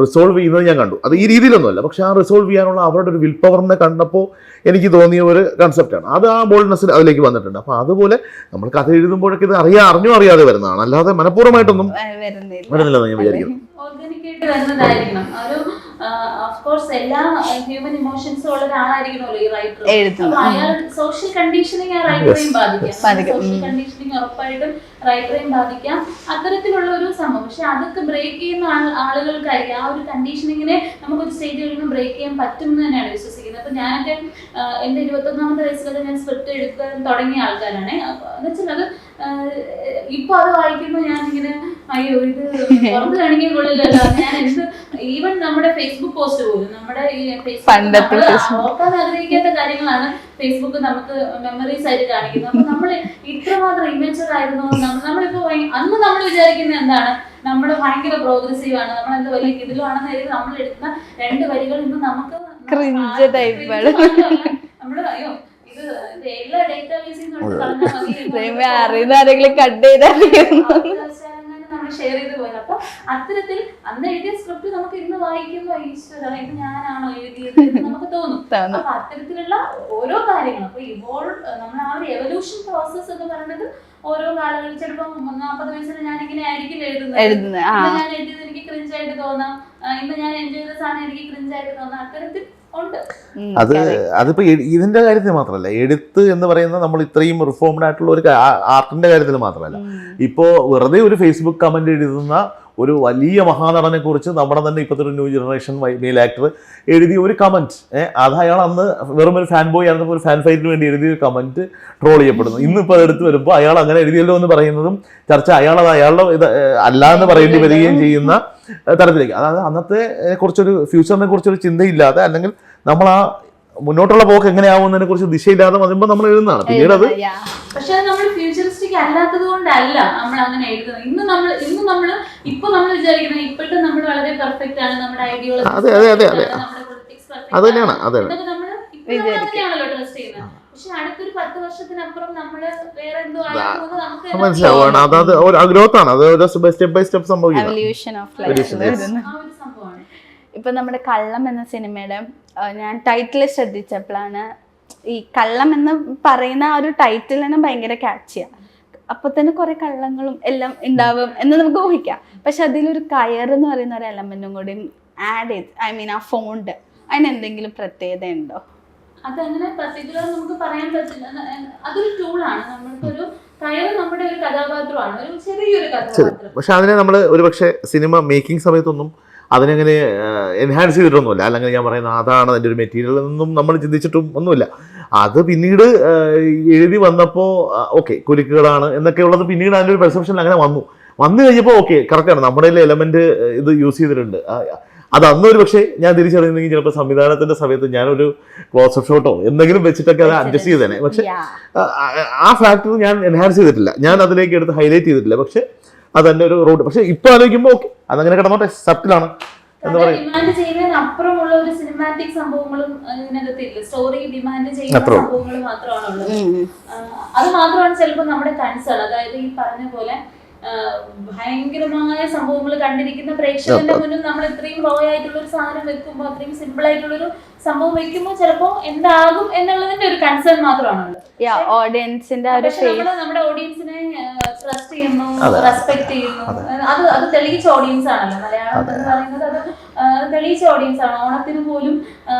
റിസോൾവ് ചെയ്യുന്നത് ഞാൻ കണ്ടു. അത് ഈ രീതിയിലൊന്നുമല്ല, പക്ഷെ ആ റിസോൾവ് ചെയ്യാനുള്ള അവരുടെ ഒരു വിൽ പവറിനെ കണ്ടപ്പോൾ എനിക്ക് തോന്നിയ ഒരു കൺസെപ്റ്റാണ് അത്. ആ ബോൾഡ്നെസ്സിൽ അതിലേക്ക് വന്നിട്ടുണ്ട്. അപ്പോൾ അതുപോലെ നമ്മൾ കഥ എഴുതുമ്പോഴൊക്കെ ഇത് അറിയാതെ വരുന്നതാണ്, അല്ലാതെ മനഃപൂർവ്വമായിട്ടൊന്നും വരുന്നില്ലെന്ന് ഞാൻ വിചാരിക്കുന്നു. ഓഫ്കോഴ്സ് എല്ലാ ഹ്യൂമൻ ഇമോഷൻസും ഉള്ള ഒരാളായിരിക്കണമല്ലോ ഈ റൈറ്റർ. അയാൾ സോഷ്യൽ കണ്ടീഷനിങ് ആ റൈറ്ററെയും ബാധിക്കാം. സോഷ്യൽ കണ്ടീഷനിങ് ഉറപ്പായിട്ടും റൈറ്ററെയും ബാധിക്കാം, അത്തരത്തിലുള്ള ഒരു സംഭവം. പക്ഷെ അതൊക്കെ ബ്രേക്ക് ചെയ്യുന്ന ആളുകൾക്കായിരിക്കും ആ ഒരു കണ്ടീഷനിങ്ങിനെ നമുക്കൊരു സ്റ്റേജ് കഴിയുമ്പോൾ ബ്രേക്ക് ചെയ്യാൻ പറ്റും എന്ന് തന്നെയാണ് വിശ്വസിക്കുന്നത്. അപ്പൊ ഞാനൊക്കെ എൻ്റെ 21ാമത്തെ വയസ്സിലൊക്കെ ഞാൻ സ്ക്രിപ്റ്റ് എടുക്കാൻ തുടങ്ങിയ ആൾക്കാരാണ്. എന്നുവെച്ചാൽ അത് ഇപ്പൊ അത് വായിക്കുമ്പോൾ ഞാനിങ്ങനെ അയ്യോ ഇത് പുറത്ത് കാണിക്കാൻ കൊള്ളില്ലല്ലോ, ഞാൻ ഈവൻ നമ്മുടെ ഫേസ്ബുക്ക് പോസ്റ്റ് പോലും നമ്മുടെ ഈ പണ്ടത്തെ ഓർക്കാൻ ആഗ്രഹിക്കാത്ത കാര്യങ്ങളാണ് ഫേസ്ബുക്ക് നമുക്ക് മെമ്മറീസ് ആയിട്ട് കാണിക്കുന്നത്. അപ്പൊ നമ്മൾ ഇത്രമാത്രം ഇമേച്ചർ ആയിരുന്നു. നമ്മളിപ്പോ അന്ന് നമ്മൾ വിചാരിക്കുന്നത് എന്താണ്, നമ്മൾ ഭയങ്കര പ്രോഗ്രസീവ് ആണ്, നമ്മൾ എന്ത് വലിയ ഇതിലുമാണെന്ന് എഴുതി നമ്മൾ എടുക്കുന്ന 2 വരികൾ ഇന്ന് നമുക്ക് ക്രിഞ്ച് ടൈപ്പാണ്. നമ്മള് അയ്യോ ഇത് എല്ലാ ഡേറ്റാബേസിൽ നിന്ന് അറിയുന്ന ആരെങ്കിലും കട്ട് ചെയ്താൽ നമ്മൾ ഷെയർ ചെയ്ത് പോയത്. അപ്പൊ അത്തരത്തിൽ അന്ന് എഴുതിയ സ്ക്രിപ്റ്റ് നമുക്ക് ഇന്ന് വായിക്കുമ്പോ ഈശ്വര ഇത് ഞാനാണോ എഴുതിയത് എന്ന് നമുക്ക് തോന്നും. അപ്പൊ അത്തരത്തിലുള്ള ഓരോ കാര്യങ്ങളും അപ്പൊ ഇവോൾവ് നമ്മൾ ആ ഒരു എവല്യൂഷൻ പ്രോസസ് എന്ന് പറയുന്നത് ഓരോ കാലങ്ങളിൽ ചിലപ്പോൾ 40 വയസ്സിൽ ഞാൻ ഇങ്ങനെ ആയിരിക്കും എഴുതുന്നത്. ഞാൻ എഴുതിയത് എനിക്ക് ക്രിഞ്ചായിട്ട് തോന്നാം, ഇന്ന് ഞാൻ എൻജോയ് ചെയ്ത സാധനം എനിക്ക് ക്രിഞ്ചായിട്ട് തോന്നാം. അത്തരത്തിൽ അതിപ്പോ ഇതിന്റെ കാര്യത്തിൽ മാത്രമല്ല, എഴുത്ത് എന്ന് പറയുന്നത് നമ്മൾ ഇത്രയും റിഫോംഡ് ആയിട്ടുള്ള ഒരു ആർട്ടിന്റെ കാര്യത്തിൽ മാത്രമല്ല, ഇപ്പോ വെറുതെ ഒരു ഫേസ്ബുക്ക് കമന്റ് എഴുതുന്ന ഒരു വലിയ മഹാനടനെ കുറിച്ച് നമ്മുടെ തന്നെ ഇപ്പോഴത്തെ ഒരു ന്യൂ ജനറേഷൻ മെയിൽ ആക്ടർ എഴുതിയ ഒരു കമന്റ്, അത് അയാൾ അന്ന് വെറും ഒരു ഫാൻ ബോയ് ആണെന്ന് ഒരു ഫാൻ ഫൈറ്റിന് വേണ്ടി എഴുതിയ ഒരു കമന്റ് ട്രോൾ ചെയ്യപ്പെടുന്നു. ഇന്നിപ്പോൾ അതെടുത്ത് വരുമ്പോൾ അയാൾ അങ്ങനെ എഴുതിയല്ലോ എന്ന് പറയുന്നതും ചർച്ച അയാളുടെ ഇത് അല്ല എന്ന് പറയേണ്ടി വരികയും ചെയ്യുന്ന തരത്തിലേക്ക്. അതായത് അന്നത്തെ കുറിച്ചൊരു ഫ്യൂച്ചറിനെ കുറിച്ചൊരു ചിന്തയില്ലാതെ, അല്ലെങ്കിൽ നമ്മൾ ആ മുന്നോട്ടുള്ള പോക്ക് എങ്ങനെയാവുന്നതിനെ കുറിച്ച് ദിശയില്ലാതെ വരുമ്പോൾ നമ്മൾ എഴുതുന്നതാണ്. പിന്നീട് അത് പക്ഷെ നമ്മൾ ഫ്യൂച്ചറിസ്റ്റിക് അല്ലാത്തത് കൊണ്ടല്ല നമ്മൾ അങ്ങനെ എഴുതുന്നത്. ഇന്ന് നമ്മൾ ഇപ്പൊ നമ്മൾ വിചാരിക്കുന്നത് ഇപ്പോഴത്തെ നമ്മൾ വളരെ പെർഫെക്റ്റ് ആണ്, നമ്മുടെ ഐഡിയോളജി നമ്മുടെ പൊളിറ്റിക്സ് അത് തന്നെയാണ് അങ്ങനെയാണല്ലോ ട്രസ്റ്റ് ചെയ്യുന്നത്. പക്ഷെ അടുത്തൊരു 10 വർഷത്തിനപ്പുറം നമ്മള് വേറെ എന്തോ നമുക്ക് മനസ്സിലാവുകയാണ്. അതായത് ഒരു ഗ്രോത്ത് ആണ്, അത് സ്റ്റെപ്പ് ബൈ സ്റ്റെപ്പ് സംഭവിക്കുന്നത്. ഇപ്പൊ നമ്മുടെ കള്ളം എന്ന സിനിമയുടെ ഞാൻ ടൈറ്റിൽ ശ്രദ്ധിച്ചപ്പോഴാണ് ഈ കള്ളം എന്ന് പറയുന്ന ആ ഒരു ടൈറ്റിൽ തന്നെ ഭയങ്കര ക്യാച്ചിയാണ്. അപ്പൊ തന്നെ കുറെ കള്ളങ്ങളും എല്ലാം ഉണ്ടാവും എന്ന് നമുക്ക് ഊഹിക്കാം. പക്ഷെ അതിലൊരു കയറെന്ന് പറയുന്ന ഒരു എലമെന്റും കൂടി ആഡ് ചെയ്ത്, ഐ മീൻ ആ ഫോണ്ട്, അതിന് എന്തെങ്കിലും പ്രത്യേകത ഉണ്ടോ? അതങ്ങനെ പർട്ടിക്കുലർ നമുക്ക് പറയാൻ പറ്റില്ല. അതൊരു ടൂളാണ്. നമ്മൾക്കൊരു കയറ് നമ്മുടെ ഒരു കഥാപാത്രമാണ്, ഒരു ചെറിയൊരു കഥാപാത്രം. പക്ഷെ അതിനെ നമ്മൾ ഒരു പക്ഷേ സിനിമ മേക്കിംഗ് സമയത്തൊന്നും അതിനെങ്ങനെ എൻഹാൻസ് ചെയ്തിട്ടൊന്നുമില്ല, അല്ലെങ്കിൽ ഞാൻ പറയുന്നത് അതാണ് അതിൻ്റെ ഒരു മെറ്റീരിയൽ എന്നൊന്നും നമ്മൾ ചിന്തിച്ചിട്ടും ഒന്നുമില്ല. അത് പിന്നീട് എഴുതി വന്നപ്പോൾ ഓക്കെ കുരുക്കുകളാണ് എന്നൊക്കെ ഉള്ളത് പിന്നീട് അതിൻ്റെ ഒരു പെർസെപ്ഷൻ അങ്ങനെ വന്നു കഴിഞ്ഞപ്പോൾ ഓക്കെ കറക്റ്റാണ്, നമ്മുടെ എലമെന്റ് ഇത് യൂസ് ചെയ്തിട്ടുണ്ട്. അത് അന്നൊരു പക്ഷേ ഞാൻ തിരിച്ചറിയുന്നെങ്കിൽ ചിലപ്പോൾ സംവിധാനത്തിന്റെ സമയത്ത് ഞാനൊരു ക്ലോസപ്പ് ഷോട്ടോ എന്തെങ്കിലും വെച്ചിട്ടൊക്കെ അത് അഡ്ജസ്റ്റ് ചെയ്തേനെ. പക്ഷെ ആ ഫാക്ടർ ഞാൻ എൻഹാൻസ് ചെയ്തിട്ടില്ല, ഞാൻ അതിലേക്ക് എടുത്ത് ഹൈലൈറ്റ് ചെയ്തിട്ടില്ല. പക്ഷെ അതെന്റെ ഒരു റൂട്ട്. പക്ഷെ ഇപ്പൊ ആലോചിക്കുമ്പോൾ ഓക്കെ അതങ്ങനെ കിടന്നോട്ടെ, സബ്റ്റിലാണ് എന്ന് പറയും. ഡിമാൻഡ് ചെയ്യുന്നതിന് അപ്പുറമുള്ള ഒരു സിനിമാറ്റിക് സംഭവങ്ങളും ഇതിനകത്തില്ല. സ്റ്റോറി ഡിമാൻഡ് ചെയ്യുന്ന സംഭവങ്ങൾ മാത്രമാണുള്ളത്. അത് മാത്രമാണ് ചിലപ്പോൾ നമ്മുടെ കൺസേൺ. അതായത് ഈ പറഞ്ഞ പോലെ ഭയങ്കരമായ സംഭവങ്ങൾ കണ്ടിരിക്കുന്ന പ്രേക്ഷകന്റെ മുന്നിൽ നമ്മൾ ഇത്രയും റോ ആയിട്ടുള്ള ഒരു സാധനം വെക്കുമ്പോൾ, അത്രയും സിമ്പിൾ ആയിട്ടുള്ളൊരു സംഭവം വെക്കുമ്പോൾ ചിലപ്പോൾ എന്താകും എന്നുള്ളതിന്റെ ഒരു കൺസേൺ മാത്രമാണുള്ളത്. നമ്മുടെ ഓഡിയൻസിനെ ട്രസ്റ്റ് ചെയ്യുന്നു, റെസ്പെക്ട് ചെയ്യുന്നു. അത് തെളിയിച്ച ഓഡിയൻസ് ആണല്ലോ മലയാളം എന്ന് പറയുന്നത്. അത് തെളിയിച്ച ഓഡിയൻസ് ആണ്. ഓണത്തിന് പോലും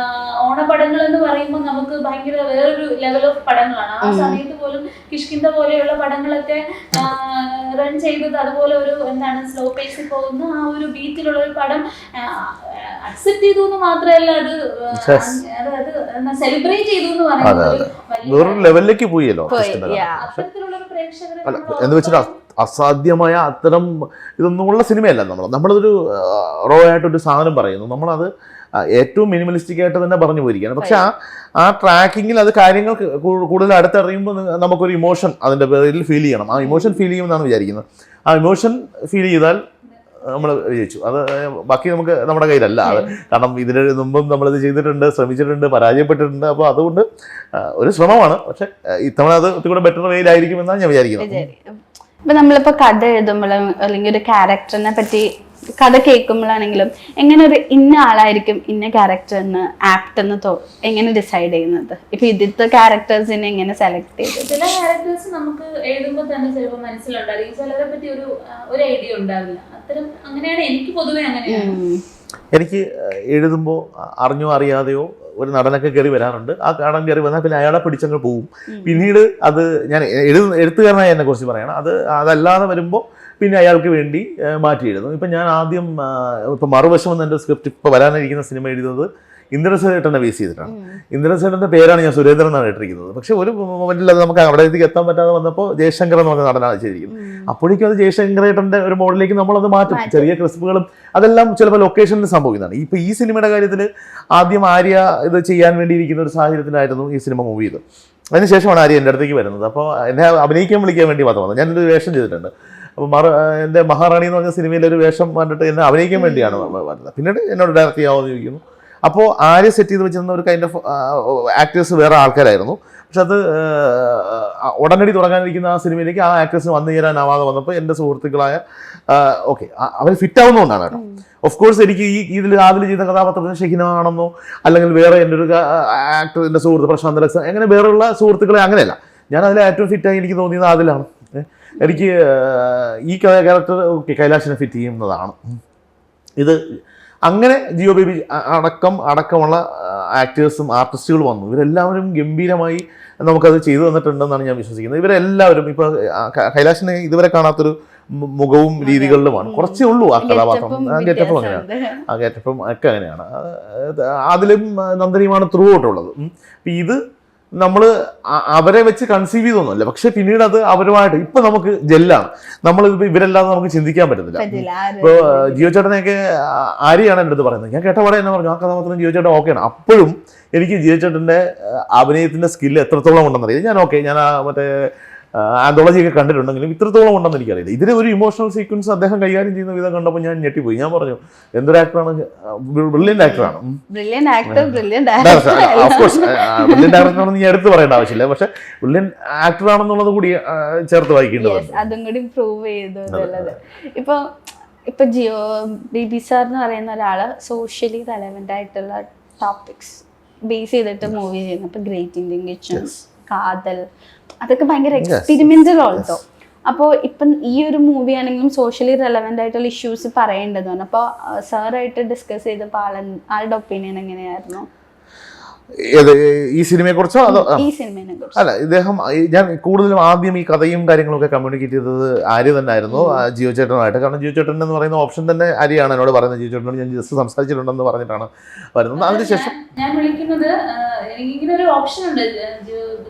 ഓണപ്പടങ്ങൾ എന്ന് പറയുമ്പോൾ നമുക്ക് ഭയങ്കര വേറൊരു ലെവൽ ഓഫ് പടങ്ങളാണ്. ആ സമയത്ത് പോലും കിഷ്കിന്ദ പോലെയുള്ള പടങ്ങളൊക്കെ റൺ ചെയ്തത് അതുപോലെ ഒരു എന്താണ് സ്ലോ പേസിൽ പോകുന്ന ആ ഒരു ബീറ്റിലുള്ള ഒരു പടം അക്സെപ്റ്റ് ചെയ്തു എന്ന് മാത്രമല്ല, അത് സെലിബ്രേറ്റ് ചെയ്തു എന്ന് പറയുന്നത് വേറൊരു ലെവലിലേക്ക് പോയല്ലോ. എന്ന് വെച്ചിട്ട് അസാധ്യമായ അത്തരം ഇതൊന്നുമുള്ള സിനിമയല്ല നമ്മളതൊരു റോ ആയിട്ടൊരു സാധനം പറയുന്നു, നമ്മളത് ഏറ്റവും മിനിമലിസ്റ്റിക് ആയിട്ട് തന്നെ പറഞ്ഞു പോയിരിക്കുകയാണ്. പക്ഷെ ആ ട്രാക്കിങ്ങിൽ അത് കാര്യങ്ങൾ കൂടുതൽ അടുത്തറിയുമ്പോൾ നമുക്കൊരു ഇമോഷൻ അതിൻ്റെ പേരിൽ ഫീൽ ചെയ്യണം. ആ ഇമോഷൻ ഫീൽ ചെയ്യുമെന്നാണ് വിചാരിക്കുന്നത്. ആ ഇമോഷൻ ഫീൽ ചെയ്താൽ നമ്മൾ വിജയിച്ചു. അത് ബാക്കി നമുക്ക് നമ്മുടെ കയ്യിലല്ല. അത് കാരണം ഇതിന് മുമ്പും നമ്മളിത് ചെയ്തിട്ടുണ്ട്, ശ്രമിച്ചിട്ടുണ്ട്, പരാജയപ്പെട്ടിട്ടുണ്ട്. അപ്പോൾ അതുകൊണ്ട് ഒരു ശ്രമമാണ്. പക്ഷെ ഇത്തവണ അത് ഒത്തിരി ബെറ്റർ വേയിലായിരിക്കും എന്നാണ് ഞാൻ വിചാരിക്കുന്നത്. ഇപ്പൊ നമ്മളിപ്പോ കഥ എഴുതുമ്പോഴും അല്ലെങ്കിൽ ഒരു ക്യാരക്ടറിനെ പറ്റി കഥ കേൾക്കുമ്പോഴാണെങ്കിലും എങ്ങനെ ഒരു ഇന്ന ആളായിരിക്കും ഇന്ന ക്യാരക്ടർ എന്ന് ആപ്റ്റ് എന്ന് എങ്ങനെ ഡിസൈഡ് ചെയ്യുന്നത്? ഇപ്പൊ ഇതിലത്തെ ക്യാരക്ടേഴ്സിനെ എങ്ങനെ സെലക്ട് ചെയ്തത്? ചില ക്യാരക്ടേഴ്സ് നമുക്ക് എഴുതുമ്പോൾ തന്നെ ചിലപ്പോൾ മനസ്സിലുണ്ടായിരിക്കും, ചിലരെ പറ്റി ഒരു ഐഡിയ ഉണ്ടാവില്ല. അത്തരം അങ്ങനെയാണ് എനിക്ക് പൊതുവെ അങ്ങനെയാണ്. എനിക്ക് എഴുതുമ്പോൾ അറിഞ്ഞോ അറിയാതെയോ ഒരു നടനൊക്കെ കയറി വരാറുണ്ട്. ആ നടൻ കയറി വന്നാൽ പിന്നെ അയാളെ പിടിച്ചങ്ങ് പോവും. പിന്നീട് അത് ഞാൻ എഴുത്തുകാരനായി എന്നെ കുറിച്ച് പറയണം. അതല്ലാതെ വരുമ്പോൾ പിന്നെ അയാൾക്ക് വേണ്ടി മാറ്റി എഴുതും. ഇപ്പം ഞാൻ ആദ്യം ഇപ്പം മറുവശം എന്ന എൻ്റെ സ്ക്രിപ്റ്റ് ഇപ്പോൾ വരാനിരിക്കുന്ന സിനിമ എഴുതുന്നത് ഇന്ദ്രസേട്ടനെ ബേസ് ചെയ്തിട്ടാണ്. ഇന്ദ്രസേട്ടൻ്റെ പേരാണ് ഞാൻ സുരേന്ദ്രൻ എന്നാണ് ഇട്ടിരിക്കുന്നത്. പക്ഷെ ഒരു മൊമെന്റിൽ അത് നമുക്ക് അവിടേക്ക് എത്താൻ പറ്റാതെ വന്നപ്പോൾ ജയശങ്കർ എന്ന് പറഞ്ഞ നടനാണ് ചെയ്തിരിക്കുന്നത്. അപ്പോഴേക്കും അത് ജയശങ്കരേട്ടൻ്റെ ഒരു മോഡലിലേക്ക് നമ്മളത് മാറ്റും. ചെറിയ ക്രിസ്പുകളും അതെല്ലാം ചിലപ്പോൾ ലൊക്കേഷനിൽ സംഭവിക്കുന്നതാണ്. ഇപ്പൊ ഈ സിനിമയുടെ കാര്യത്തിൽ ആദ്യം ആര്യ ഇത് ചെയ്യാൻ വേണ്ടിയിരിക്കുന്ന ഒരു സാഹചര്യത്തിലായിരുന്നു ഈ സിനിമ മൂവ് ചെയ്തത്. അതിനുശേഷമാണ് ആര്യ എൻ്റെ അടുത്തേക്ക് വരുന്നത്. അപ്പോൾ എന്നെ അഭിനയിക്കാൻ വിളിക്കാൻ വേണ്ടി മാത്രം വന്നത്. ഞാനൊരു വേഷം ചെയ്തിട്ടുണ്ട്. അപ്പോൾ എൻ്റെ മഹാറാണി എന്ന് പറഞ്ഞ സിനിമയിലൊരു വേഷം കണ്ടിട്ട് എന്നെ അഭിനയിക്കാൻ വേണ്ടിയാണ് വരുന്നത്. പിന്നീട് എന്നോട് ഡയറക്റ്റ് ചെയ്യാമെന്ന് ചോദിക്കുന്നു. അപ്പോൾ ആര്യ സെറ്റ് ചെയ്ത് വെച്ചിരുന്ന ഒരു കൈൻഡ് ഓഫ് ആക്ടേഴ്സ് വേറെ ആൾക്കാരായിരുന്നു. പക്ഷെ അത് ഉടനടി തുടങ്ങാനിരിക്കുന്ന ആ സിനിമയിലേക്ക് ആ ആക്ടേഴ്സിന് വന്നു ചേരാനാവാതെ വന്നപ്പോൾ എൻ്റെ സുഹൃത്തുക്കളായ ഓക്കെ അവർ ഫിറ്റ് ആവുന്നതുകൊണ്ടാണ് കേട്ടോ. ഓഫ് കോഴ്സ് എനിക്ക് ഇതിൽ ആദ്യം ചെയ്ത കഥാപാത്രത്തിന് ഷെഹിന ആണെന്നോ അല്ലെങ്കിൽ വേറെ എൻ്റെ ഒരു ആക്ടർ എൻ്റെ സുഹൃത്ത് പ്രശാന്ത് ലക്സ അങ്ങനെ വേറെയുള്ള സുഹൃത്തുക്കളെ അങ്ങനെയല്ല. ഞാൻ അതിൽ ഏറ്റവും ഫിറ്റായി എനിക്ക് തോന്നിയത് അതിലാണ്. എനിക്ക് ഈ ക്യാരക്ടർ ഓക്കെ കൈലാഷിനെ ഫിറ്റ് ചെയ്യുന്നതാണ്. ഇത് അങ്ങനെ ജിയോ ബേബി അടക്കമുള്ള ആക്ടേഴ്സും ആർട്ടിസ്റ്റുകളും വന്നു. ഇവരെല്ലാവരും ഗംഭീരമായി നമുക്കത് ചെയ്തു തന്നിട്ടുണ്ടെന്നാണ് ഞാൻ വിശ്വസിക്കുന്നത്. ഇവരെല്ലാവരും ഇപ്പോൾ കൈലാഷിനെ ഇതുവരെ കാണാത്തൊരു മുഖവും രീതികളിലുമാണ്. കുറച്ചേ ഉള്ളൂ ആ കഥാപാത്രം. ഗെറ്റപ്പും അങ്ങനെയാണ്, ആ ഗെറ്റപ്പും ഒക്കെ അങ്ങനെയാണ്. അതിലും നന്ദനിയുമാണ് ത്രൂ ഔട്ടുള്ളത്. ഇത് നമ്മൾ അവരെ വെച്ച് കൺസീവ് ചെയ്തൊന്നുമല്ല, പക്ഷെ പിന്നീട് അത് അവരുമായിട്ട് ഇപ്പൊ നമുക്ക് ജെല്ലാണ്. നമ്മൾ ഇവരെല്ലാം നമുക്ക് ചിന്തിക്കാൻ പറ്റത്തില്ല. ഇപ്പോൾ ജിയോ ചേട്ടനെയൊക്കെ ആര്യാണ് എൻ്റെ അടുത്ത് പറയുന്നത്. ഞാൻ കേട്ടപാടെ എന്നെ പറഞ്ഞു ആ കഥാപാത്രം ജിയോ ചേട്ടൻ ഓക്കെയാണ്. അപ്പോഴും എനിക്ക് ജിയോ ചേട്ടൻ്റെ അഭിനയത്തിൻ്റെ സ്കില്ല് എത്രത്തോളം ഉണ്ടെന്നറിയാം. ഞാൻ ഓക്കെ ഞാൻ മറ്റേ ആന്തോളജിയൊക്കെ കണ്ടിട്ടുണ്ടെങ്കിലും ഇത്രത്തോളം ഉണ്ടെന്ന് എനിക്കറിയില്ല. ഇതിന് ഒരു ഇമോഷണൽ സീക്വൻസ് അദ്ദേഹം കൈകാര്യം ചെയ്യുന്ന വിധം കണ്ടപ്പോൾ ഞാൻ ഞെട്ടിപ്പോയി. ഞാൻ പറഞ്ഞു എന്തൊരു ആക്ടറാണ്, ബ്രില്യൻ്റ് ആക്ടറാണ്. ബ്രില്യൻ്റ് ആക്ടറാണെന്ന് ഞാൻ എടുത്ത് പറയേണ്ട ആവശ്യമില്ല, പക്ഷെ ബ്രില്യൻ്റ് ആക്ടറാണെന്നുള്ളത് കൂടി ചേർത്ത് വായിക്കേണ്ടതുണ്ട്. അതും കൂടി പ്രൂവ് ചെയ്തു. ഇപ്പൊ ജിയോ ബേബി സാർ എന്ന് പറയുന്ന ഒരാള് സോഷ്യലി റെലവെന്റ് ആയിട്ടുള്ള ടോപ്പിക്സ് ബേസ് ചെയ്തിട്ട് മൂവി ചെയ്യുന്നു. ഇപ്പൊ ഗ്രേറ്റ് ഇന്ത്യൻ കിച്ചൺ, കാതൽ, അതൊക്കെ ഭയങ്കര എക്സ്പെരിമെന്റൽ ഓൾസോ. അപ്പോൾ ഇപ്പം ഈ ഒരു മൂവി ആണെങ്കിലും സോഷ്യലി റെലവെന്റ് ആയിട്ടുള്ള ഇഷ്യൂസ് പറയേണ്ടതാണ്. അപ്പോൾ സാറായിട്ട് ഡിസ്കസ് ചെയ്തപ്പോൾ ആളുടെ ഒപ്പീനിയൻ എങ്ങനെയായിരുന്നു ഈ സിനിമയെ കുറിച്ചോ? അതോ ഈ സിനിമയെ കുറിച്ച്? അല്ല, ഇദ്ദേഹം ഞാൻ കൂടുതലും ആദ്യം ഈ കഥയും കാര്യങ്ങളൊക്കെ കമ്മ്യൂണിക്കേറ്റ് ചെയ്തത് ആര്യ തന്നെ ആയിരുന്നു, ജിയോ ചേട്ടനുമായിട്ട്. കാരണം ജിയോ ചേട്ടൻ എന്ന് പറയുന്ന ഓപ്ഷൻ തന്നെ ആര്യാണ് എന്നോട് പറയുന്നത്. ജിയോ ചേട്ടനോട് ഞാൻ ജസ്റ്റ് സംസാരിച്ചിട്ടുണ്ടെന്ന് പറഞ്ഞിട്ടാണ് വരുന്നത്. അതിനുശേഷം ഞാൻ വിളിക്കുന്നത് ഇങ്ങനെ ഒരു ഓപ്ഷൻ ഉണ്ട്,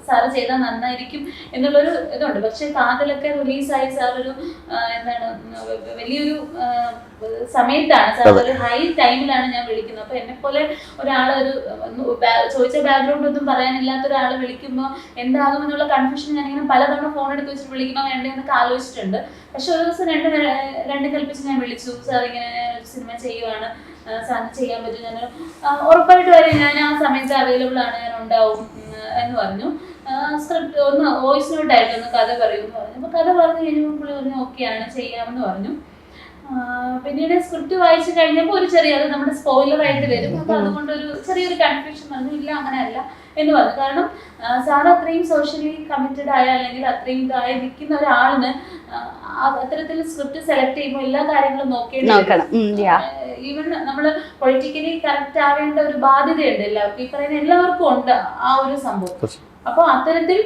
സാറ് ചെയ്താൽ നന്നായിരിക്കും എന്നുള്ളൊരു ഇതുണ്ട്. പക്ഷെ കാതലൊക്കെ റിലീസായി സാർ ഒരു എന്താണ് വലിയൊരു സമയത്താണ്, സാർ ഒരു ഹൈ ടൈമിലാണ് ഞാൻ വിളിക്കുന്നത്. അപ്പൊ എന്നെ പോലെ ഒരാള് ഒരു ചോദിച്ച ബാക്ക്ഗ്രൗണ്ട് ഒന്നും പറയാനില്ലാത്ത ഒരാൾ വിളിക്കുമ്പോൾ എന്താകുമെന്നുള്ള കൺഫ്യൂഷൻ ഞാനിങ്ങനെ പലതവണ ഫോൺ എടുത്ത് വെച്ചിട്ട് വിളിക്കണോ വേണ്ടേ എന്നൊക്കെ ആലോചിച്ചിട്ടുണ്ട്. പക്ഷെ ഒരു ദിവസം രണ്ടും കൽപ്പിച്ച് ഞാൻ വിളിച്ചു. സാർ ഇങ്ങനെ ഒരു സിനിമ ചെയ്യുവാണ്, സാറിന് ചെയ്യാൻ പറ്റും, ഞാൻ ഉറപ്പായിട്ട് വരെ ഞാൻ ആ സമയത്ത് അവൈലബിൾ ആണ്, ഞാൻ ഉണ്ടാവും എന്ന് പറഞ്ഞു. സ്ക്രിപ്റ്റ് ഒന്ന് വോയിസ് നോട്ടായിട്ട് ഒന്ന് കഥ പറയുമെന്ന് പറഞ്ഞു. അപ്പോൾ കഥ പറഞ്ഞു കഴിഞ്ഞപ്പോൾ പുള്ളി പറഞ്ഞു ഓക്കെയാണ്, ചെയ്യാമെന്ന് പറഞ്ഞു. പിന്നീട് സ്ക്രിപ്റ്റ് വായിച്ചു കഴിഞ്ഞപ്പോൾ ഒരു ചെറിയ, അത് നമ്മുടെ സ്പോയിലറായിട്ട് വരും, അപ്പോൾ അതുകൊണ്ടൊരു ചെറിയൊരു കൺഫ്യൂഷൻ പറഞ്ഞു. ഇല്ല അങ്ങനെയല്ല എന്ന് പറഞ്ഞു. കാരണം സാർ അത്രയും സോഷ്യലി കമ്മിറ്റഡ് ആയ അല്ലെങ്കിൽ അത്രയും ഇതായി നിൽക്കുന്ന ഒരാളിന് അത്തരത്തിൽ സ്ക്രിപ്റ്റ് സെലക്ട് ചെയ്യുമ്പോൾ എല്ലാ കാര്യങ്ങളും നോക്കണം. ഈവൻ നമ്മൾ പൊളിറ്റിക്കലി കറക്റ്റ് ആവേണ്ട ഒരു ബാധ്യതയുണ്ട് എല്ലാവർക്കും. ഈ പറയുന്ന എല്ലാവർക്കും ഉണ്ട് ആ ഒരു സംഭവം. അപ്പോൾ അത്തരത്തിൽ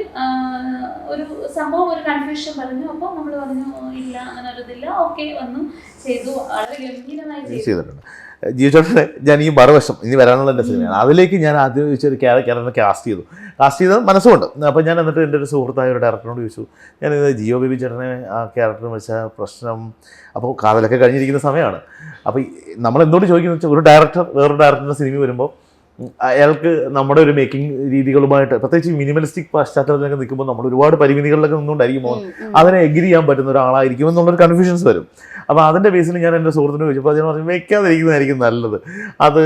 ഒരു സംഭവം, ഒരു കൺഫ്യൂഷൻ പറഞ്ഞു. അപ്പോൾ നമ്മൾ പറഞ്ഞു ഇല്ല അങ്ങനെ ഒരു ഇതില്ല, ഓക്കെ വന്നു ചെയ്തു, വളരെ ഗംഭീരമായി ചെയ്തിട്ടുണ്ട്. ജിയോ ചേട്ടനെ ഞാൻ ഈ മറുവശം ഇനി വരാനുള്ള എൻ്റെ സിനിമയാണ്, അതിലേക്ക് ഞാൻ ആദ്യം ചോദിച്ചൊരു ക്യാരക്ടറിനെ കാസ്റ്റ് ചെയ്ത് മനസ്സുകൊണ്ട്. അപ്പോൾ ഞാൻ എന്നിട്ട് എൻ്റെ ഒരു സുഹൃത്തായ ഒരു ഡയറക്ടറിനോട് ചോദിച്ചു, ഞാനിത് ജിയോ ബേബി ചേട്ടനെ ആ ക്യാരക്ടറിന് വെച്ച പ്രശ്നം. അപ്പോൾ കാതലൊക്കെ കഴിഞ്ഞിരിക്കുന്ന സമയമാണ്. അപ്പോൾ നമ്മൾ എന്തുകൊണ്ട് ചോദിക്കുന്നത് വെച്ചാൽ, ഒരു ഡയറക്ടർ വേറൊരു ഡയറക്ടറിൻ്റെ സിനിമ വരുമ്പോൾ അയാൾക്ക് നമ്മുടെ ഒരു മേക്കിംഗ് രീതികളുമായിട്ട്, പ്രത്യേകിച്ച് മിനിമലിസ്റ്റിക് പശ്ചാത്തലത്തിലൊക്കെ നിൽക്കുമ്പോൾ നമ്മൾ ഒരുപാട് പരിമിതികളിലൊക്കെ നിന്നുകൊണ്ടായിരിക്കും അതിനെ എഗ്രി ചെയ്യാൻ പറ്റുന്ന ഒരാളായിരിക്കും എന്നുള്ളൊരു കൺഫ്യൂഷൻസ് വരും. അപ്പോൾ അതിൻ്റെ ബേസിൽ ഞാൻ എൻ്റെ സുഹൃത്തിനോട് ചോദിച്ചപ്പോൾ അതിന് പറഞ്ഞു വെക്കാതിരിക്കുന്നതായിരിക്കും നല്ലത്. അത്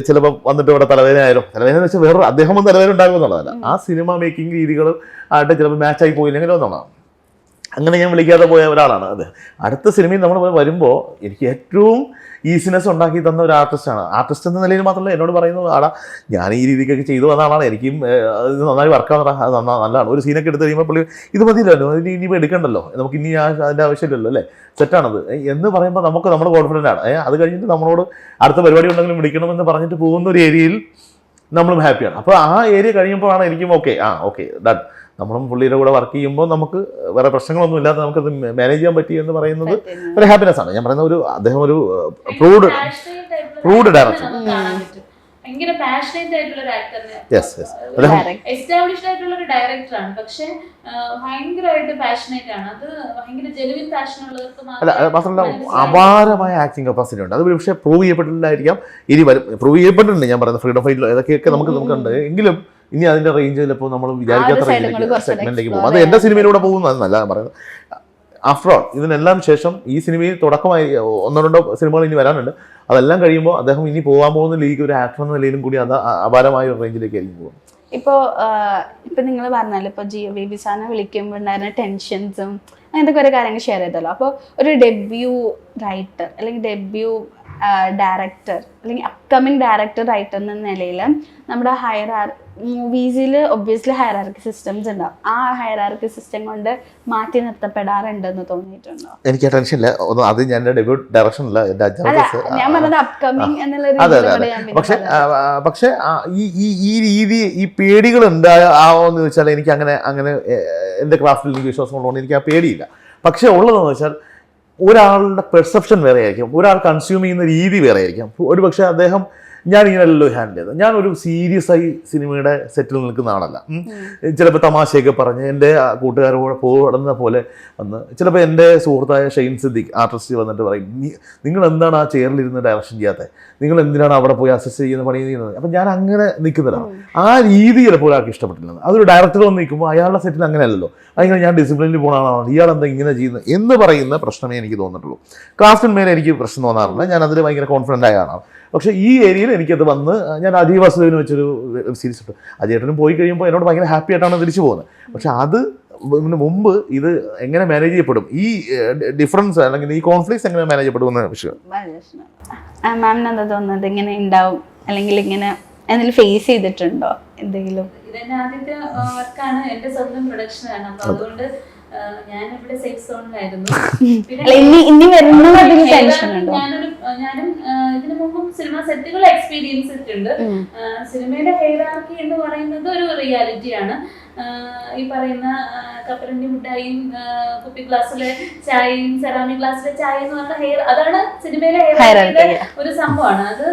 ചിലപ്പോൾ വന്നിട്ട് ഇവിടെ തലവേദന എന്ന് വെച്ചാൽ വേറെ അദ്ദേഹം തലവേദന ഉണ്ടാകുമെന്നുള്ളതല്ല, ആ സിനിമ മേക്കിംഗ് രീതികൾ ആയിട്ട് ചിലപ്പോൾ മാച്ചായി പോയില്ലെങ്കിലോ എന്നുള്ളതാണ്. അങ്ങനെ ഞാൻ വിളിക്കാതെ പോയ ഒരാളാണ് അത്. അടുത്ത സിനിമയിൽ നമ്മൾ വരുമ്പോൾ എനിക്ക് ഏറ്റവും ഈസിനെസ് ഉണ്ടാക്കി തന്ന ഒരു ആർട്ടിസ്റ്റാണ്. ആർട്ടിസ്റ്റ് എന്ന നിലയിൽ മാത്രമല്ല എന്നോട് പറയുന്നത്, ആടാ ഞാൻ ഈ രീതിക്കൊക്കെ ചെയ്തു വന്നതാണ്, എനിക്കും ഇത് നന്നായി വർക്കാവുന്ന അത് നല്ലതാണ്. ഒരു സീനൊക്കെ എടുത്ത് കഴിയുമ്പോൾ പുള്ളി ഇത് മതിയല്ലോ, ഇനിയിപ്പോൾ എടുക്കണ്ടല്ലോ, നമുക്ക് ഇനി അതിൻ്റെ ആവശ്യമില്ലല്ലോ, അല്ലേ, സെറ്റാണത് എന്ന് പറയുമ്പോൾ നമുക്ക് നമ്മുടെ കോൺഫിഡൻ്റ് ആണ്. അത് കഴിഞ്ഞിട്ട് നമ്മളോട് അടുത്ത പരിപാടി ഉണ്ടെങ്കിലും വിളിക്കണമെന്ന് പറഞ്ഞിട്ട് പോകുന്ന ഒരു ഏരിയയിൽ നമ്മളും ഹാപ്പിയാണ്. അപ്പോൾ ആ ഏരിയ കഴിയുമ്പോഴാണ് എനിക്കും ഓക്കെ ഡൺ, നമ്മളും പുള്ളിയുടെ കൂടെ വർക്ക് ചെയ്യുമ്പോൾ നമുക്ക് വേറെ പ്രശ്നങ്ങളൊന്നും ഇല്ലാതെ നമുക്കത് മാനേജ് ചെയ്യാൻ പറ്റി എന്ന് പറയുന്നത് ഒരു ഹാപ്പിനെസ് ആണ്. ഞാൻ പറയുന്ന അദ്ദേഹം ഒരു പ്രൂഡ് ഡയറക്ടർ. ഭയങ്കര പാഷനേറ്റ് ആയിട്ടുള്ള ഒരു Yes, yes. ആക്ടറിനെ, എസ്റ്റാബ്ലിഷ്ഡ് ആയിട്ടുള്ള ഒരു ഡയറക്ടറാണ്, പക്ഷെ ഭയങ്കരമായിട്ട് പാഷനേറ്റ് ആണ്. അത് ഭയങ്കര ജെനുവിൻ പാഷൻ ഉള്ളവർക്ക് മാത്രമല്ല അപാരമായ ആക്ടിങ് കപ്പാസിറ്റി ഉണ്ട്. അത് പക്ഷേ പ്രൂവ് ചെയ്യപ്പെട്ടിട്ടുണ്ടായിരിക്കാം, ഇനി വരും. പ്രൂവ് ചെയ്യപ്പെട്ടിട്ടുണ്ട്, ഞാൻ പറയുന്നത് ഫ്രീഡം ഫൈറ്റിൽ ഇതൊക്കെയൊക്കെ നമുക്കുണ്ട്. എങ്കിലും ഇനി അതിന്റെ റേഞ്ച് ചിലപ്പോൾ നമ്മൾ വിചാരിക്കാത്ത സെഗ്മെന്റിലേക്ക് പോകും. അത് എന്റെ സിനിമയിലൂടെ പോകുന്നതെന്നല്ല ഞാൻ പറയുന്നത്. ആഫ്റ്റർ ഓൾ ഇതിനെല്ലാം ശേഷം ഈ സിനിമയിൽ തുടക്കമായി 1-2 സിനിമകൾ ഇനി വരാനുണ്ട്. അതെല്ലാം കഴിയുമ്പോൾ അദ്ദേഹം ഇനി പോകാൻ പോകുന്ന ലീഗ് ഒരു ആക്ടർ എന്ന നിലയിലും കൂടി അത് അപാരമായ ഒരു റേഞ്ചിലേക്ക് ആയിരിക്കും പോകും. ഇപ്പൊ നിങ്ങൾ പറഞ്ഞാലും ഇപ്പൊ ജിയോ ബേബി സാറിനെ വിളിക്കുമ്പോൾ ഉണ്ടായിരുന്ന ടെൻഷൻസും അങ്ങനത്തെ കുറെ കാര്യങ്ങൾ ഷെയർ ചെയ്തല്ലോ. അപ്പോൾ ഒരു ഡെബ്യൂ റൈറ്റർ അല്ലെങ്കിൽ ഡെബ്യൂ ഡയറക്ടർ അല്ലെങ്കിൽ അപ്കമിങ് ഡയറക്ടർ റൈറ്റർ എന്ന നിലയിൽ നമ്മുടെ മൂവീസിൽ ഒബ്വിയസ്ലി ഹയറാർക്കി സിസ്റ്റംസ് ഉണ്ടാവും. ആ ഹയറാർക്കി സിസ്റ്റം കൊണ്ട് മാറ്റി നിർത്തപ്പെടാറുണ്ടെന്ന് തോന്നിയിട്ടുണ്ടോ? എനിക്ക് ആ ടെൻഷൻ ഇല്ല. അത് ഞാൻ ഡെബ്യൂ ഡയറക്ഷനില്ല, ഞാൻ പറഞ്ഞത് അപ്കമിങ് എന്നുള്ള പക്ഷെ ഈ രീതി ഈ പേടികൾ ഉണ്ടാവോന്ന് ചോദിച്ചാൽ എനിക്ക് അങ്ങനെ എൻ്റെ ക്രാഫ്റ്റിൽ എനിക്ക് വിശ്വാസം ഉള്ളതുകൊണ്ട് എനിക്ക് ആ പേടിയില്ല. പക്ഷെ ഉള്ളതെന്ന് വെച്ചാൽ ഒരാളുടെ പെർസെപ്ഷൻ വേറെ ആയിരിക്കും, ഒരാൾ കൺസ്യൂം ചെയ്യുന്ന രീതി വേറെ ആയിരിക്കും. ഒരു പക്ഷേ അദ്ദേഹം ഞാനിങ്ങനെയല്ലോ ഹാൻഡിൽ ചെയ്തത്. ഞാനൊരു സീരിയസ് ആയി സിനിമയുടെ സെറ്റിൽ നിൽക്കുന്ന ആളല്ല. ചിലപ്പോൾ തമാശയൊക്കെ പറഞ്ഞ് എൻ്റെ കൂട്ടുകാരോട് പോകുന്ന പോലെ വന്ന് ചിലപ്പോൾ എൻ്റെ സുഹൃത്തായ ഷെയ്ൻ സിദ്ദിഖ് ആർട്ടിസ്റ്റ് വന്നിട്ട് പറയും, നിങ്ങൾ എന്താണ് ആ ചെയറിലിരുന്ന് ഡയറക്ഷൻ ചെയ്യാത്തത്, നിങ്ങൾ എന്തിനാണ് അവിടെ പോയി അസിസ്റ്റ് ചെയ്യുന്ന പണി ചെയ്യുന്നത്. അപ്പം ഞാൻ അങ്ങനെ നിൽക്കുന്നതാണ്. ആ രീതി ചിലപ്പോൾ ഒരാൾക്ക് ഇഷ്ടപ്പെട്ടില്ല. അതൊരു ഡയറക്ടർ വന്ന് നിൽക്കുമ്പോൾ അയാളുടെ സെറ്റിൽ അങ്ങനെയല്ലല്ലോ, അങ്ങനെ ഞാൻ ഡിസിപ്ലിനിൽ പോകുന്ന ആളാണ്, ഇയാൾ എന്താ ഇങ്ങനെ ചെയ്യുന്നത് എന്ന് പറയുന്ന പ്രശ്നമേ എനിക്ക് തോന്നിട്ടുള്ളൂ. ക്രാഫ്റ്റിന്മേലെ എനിക്ക് പ്രശ്നം തോന്നാറില്ല, ഞാൻ അതിൽ ഭയങ്കര കോൺഫിഡൻ്റ് ആയ ആളാണ്. പക്ഷേ ഈ ഏരിയയിൽ എനിക്കത് വന്ന് ഞാൻ അജയ് വാസുദേവിന് വെച്ചൊരു വെബ് സീരീസ് ഇട്ടു. അജയേട്ടനും പോയി കഴിയുമ്പോൾ എന്നോട് ഭയങ്കര ഹാപ്പി ആയിട്ടാണ് തിരിച്ചു പോകുന്നത്. പക്ഷെ അത് മുമ്പ് ഇത് എങ്ങനെ മാനേജ് ചെയ്യപ്പെടും, ഈ ഡിഫറൻസ് അല്ലെങ്കിൽ ഈ കോൺഫ്ലിക്ട്സ് എങ്ങനെ മാനേജ് ചെയ്യപ്പെടും എന്ന വിഷയം. മാമിന് എന്താ തോന്നുന്നത്, ഇങ്ങനെ ഉണ്ടാവും അല്ലെങ്കിൽ ഇങ്ങനെ എന്തെങ്കിലും ഫേസ് ചെയ്തിട്ടുണ്ടോ എന്തെങ്കിലും? ഇതെന്റെ ആദ്യത്തെ വർക്കാണ്, എന്റെ സ്വന്തം പ്രൊഡക്ഷനാണ്. അപ്പൊ അതുകൊണ്ട് ഞാനിവിടെ സേഫ് സോണിലായിരുന്നു. ഞാനും ഇതിനു മുമ്പും സിനിമ സെറ്റുകൾ എക്സ്പീരിയൻസ് ചെയ്തിട്ടുണ്ട്. സിനിമയുടെ ഹൈറാർക്കി എന്ന് പറയുന്നത് ഒരു റിയാലിറ്റിയാണ്. ഈ പറയുന്ന കപ്പലണ്ടി മിഠായിയും കുപ്പി ഗ്ലാസ്സിലെ ചായയും സെറാമിക് ഗ്ലാസ്സിലെ ചായ എന്ന് പറയുന്ന അതാണ് സിനിമയിലെ ഹൈറാർക്കിയുടെ ഒരു സംഭവമാണ്. അത്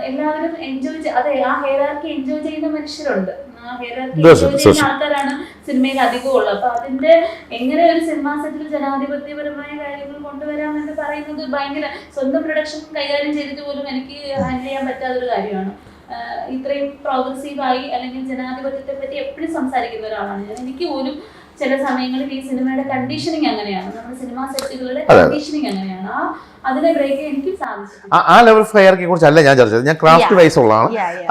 എല്ലാവരും എൻജോയ് അതെ, ആ ഹൈറാർക്കി എൻജോയ് ചെയ്യുന്ന മനുഷ്യരുണ്ട്. ആ ഹൈറാർക്കി എൻജോയ് ചെയ്യുന്ന ആൾക്കാരാണ് സിനിമയിൽ അധികവും ഉള്ളത്. അപ്പൊ അതിന്റെ എങ്ങനെ ഒരു സിനിമാ സെറ്റിൽ ജനാധിപത്യപരമായ കാര്യങ്ങൾ കൊണ്ടുവരാമെന്ന് പറയുന്നത് ഭയങ്കര സ്വന്തം പ്രൊഡക്ഷൻ കൈകാര്യം ചെയ്തിട്ട് പോലും എനിക്ക് ഹാൻഡിൽ ചെയ്യാൻ പറ്റാത്തൊരു കാര്യമാണ്. ഇത്രയും പ്രോഗ്രസീവായി അല്ലെങ്കിൽ ജനാധിപത്യത്തെ പറ്റി എപ്പോഴും സംസാരിക്കുന്ന ഒരാളാണ് ഞാൻ. എനിക്ക് പോലും ചില സമയങ്ങളിൽ ഈ സിനിമയുടെ കണ്ടീഷനിങ് അങ്ങനെയാണ്, നമ്മുടെ സിനിമാ സെറ്റുകളുടെ കണ്ടീഷനിങ് അങ്ങനെയാണ്. അതിനെ ബ്രേക്ക് ചെയ്യാൻ എനിക്ക് സാധിച്ചു. ആ ലെവൽ ഓഫ് ഹൈറാർക്കിയെ കുറിച്ചല്ല ഞാൻ ചർച്ച ചെയ്തത്, ഞാൻ ക്രാഫ്റ്റ് വൈസ് ഉള്ളതാണ്.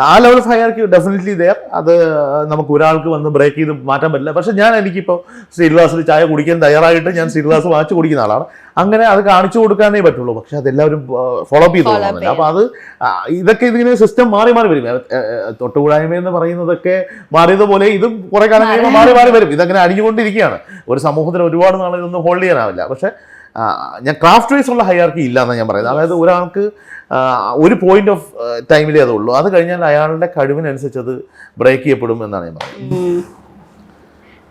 ആ level of hierarchy definitely there. അത് നമുക്ക് ഒരാൾക്ക് വന്ന് ബ്രേക്ക് ചെയ്ത് മാറ്റാൻ പറ്റില്ല. പക്ഷെ ഞാൻ എനിക്കിപ്പോൾ സ്റ്റീൽ ഗ്ലാസ്സിൽ ചായ കുടിക്കാൻ തയ്യാറായിട്ട് ഞാൻ സ്റ്റീൽ ഗ്ലാസ് വാങ്ങിച്ച് കുടിക്കുന്ന ആളാണ്. അങ്ങനെ അത് കാണിച്ചു കൊടുക്കാനേ പറ്റുള്ളൂ. പക്ഷെ അതെല്ലാവരും ഫോളോ അപ്പ് ചെയ്തു. അപ്പൊ അത് ഇതൊക്കെ ഇതിങ്ങനെ സിസ്റ്റം മാറി മാറി വരും. തൊട്ടുകൂടായ്മ എന്ന് പറയുന്നതൊക്കെ മാറിയതുപോലെ ഇതും കുറെ കാലം കഴിയുമ്പോൾ മാറി മാറി വരും. ഇതങ്ങനെ അടിഞ്ഞുകൊണ്ടിരിക്കുകയാണ്. ഒരു സമൂഹത്തിന് ഒരുപാട് നാൾ ഇതൊന്നും ഹോൾഡ് ചെയ്യാനാവില്ല. പക്ഷെ ഞാൻ ക്രാഫ്റ്റ് വൈസ് ഉള്ള ഹൈറാർക്കി ഇല്ല എന്നാണ് ഞാൻ പറയുന്നത്. അതായത് ഒരാൾക്ക് ഒരു പോയിന്റ് ഓഫ് ടൈമിലേ അതുള്ളൂ. അത് കഴിഞ്ഞാൽ അയാളുടെ കഴിവിനനുസരിച്ച് അത് ബ്രേക്ക് ചെയ്യപ്പെടും എന്നാണ് ഞാൻ പറയുന്നത്.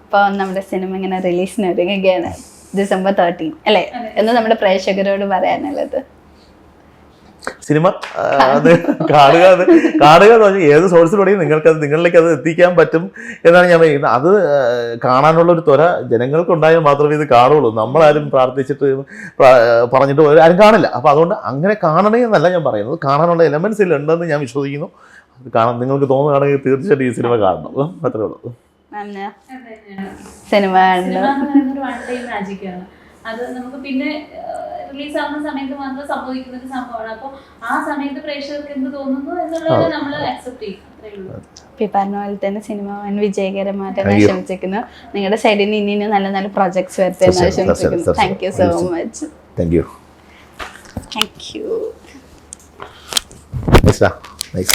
ഇപ്പോൾ നമ്മുടെ സിനിമ ഇങ്ങനെ റിലീസിന് ഒരുങ്ങുകയാണ് December 13 അല്ലേ എന്ന് നമ്മുടെ പ്രേക്ഷകരോട് പറയാനുള്ളത്? സിനിമ കാണുക എന്ന് പറഞ്ഞാൽ ഏത് സോഴ്സിലൂടെയും നിങ്ങളിലേക്ക് അത് എത്തിക്കാൻ പറ്റും എന്നാണ് ഞാൻ പറയുന്നത്. അത് കാണാനുള്ള ഒരു ത്വര ജനങ്ങൾക്കുണ്ടായാൽ മാത്രമേ ഇത് കാണുള്ളൂ. നമ്മളാരും പ്രാർത്ഥിച്ചിട്ട് പറഞ്ഞിട്ട് ആരും കാണില്ല. അപ്പോൾ അതുകൊണ്ട് അങ്ങനെ കാണണേ എന്നല്ല ഞാൻ പറയുന്നത്, കാണാനുള്ള എലമെന്റ്സ് ഉണ്ടെന്ന് ഞാൻ വിശ്വസിക്കുന്നു. കാണാൻ നിങ്ങൾക്ക് തോന്നുകയാണെങ്കിൽ തീർച്ചയായിട്ടും ഈ സിനിമ കാണണം, അത്രേ ഉള്ളൂ. സിനിമ മാജിക്കാണ് അത്. നമുക്ക് പിന്നെ റിലീസ് ആവുന്ന സമയത്ത് മാത്രം സംഭവിക്കുന്ന ഒരു സംഭവമാണ്. അപ്പോൾ ആ സമയത്ത് പ്രേക്ഷകർക്ക് എന്ത് തോന്നുന്നു എന്നുള്ളത് നമ്മൾ അക്സെപ്റ്റ് ചെയ്യും. പറഞ്ഞ പോലെ തന്നെ സിനിമ വിജയകരമായിട്ട് ആശംസിക്കുന്നു. നിങ്ങളുടെ സൈഡിൽ നിന്ന് ഇനി നല്ല നല്ല പ്രൊജക്ട്സ് വരട്ടെ എന്ന് ആശംസിക്കുന്നു. Thank you so much. Thank you. Thank you. Nice.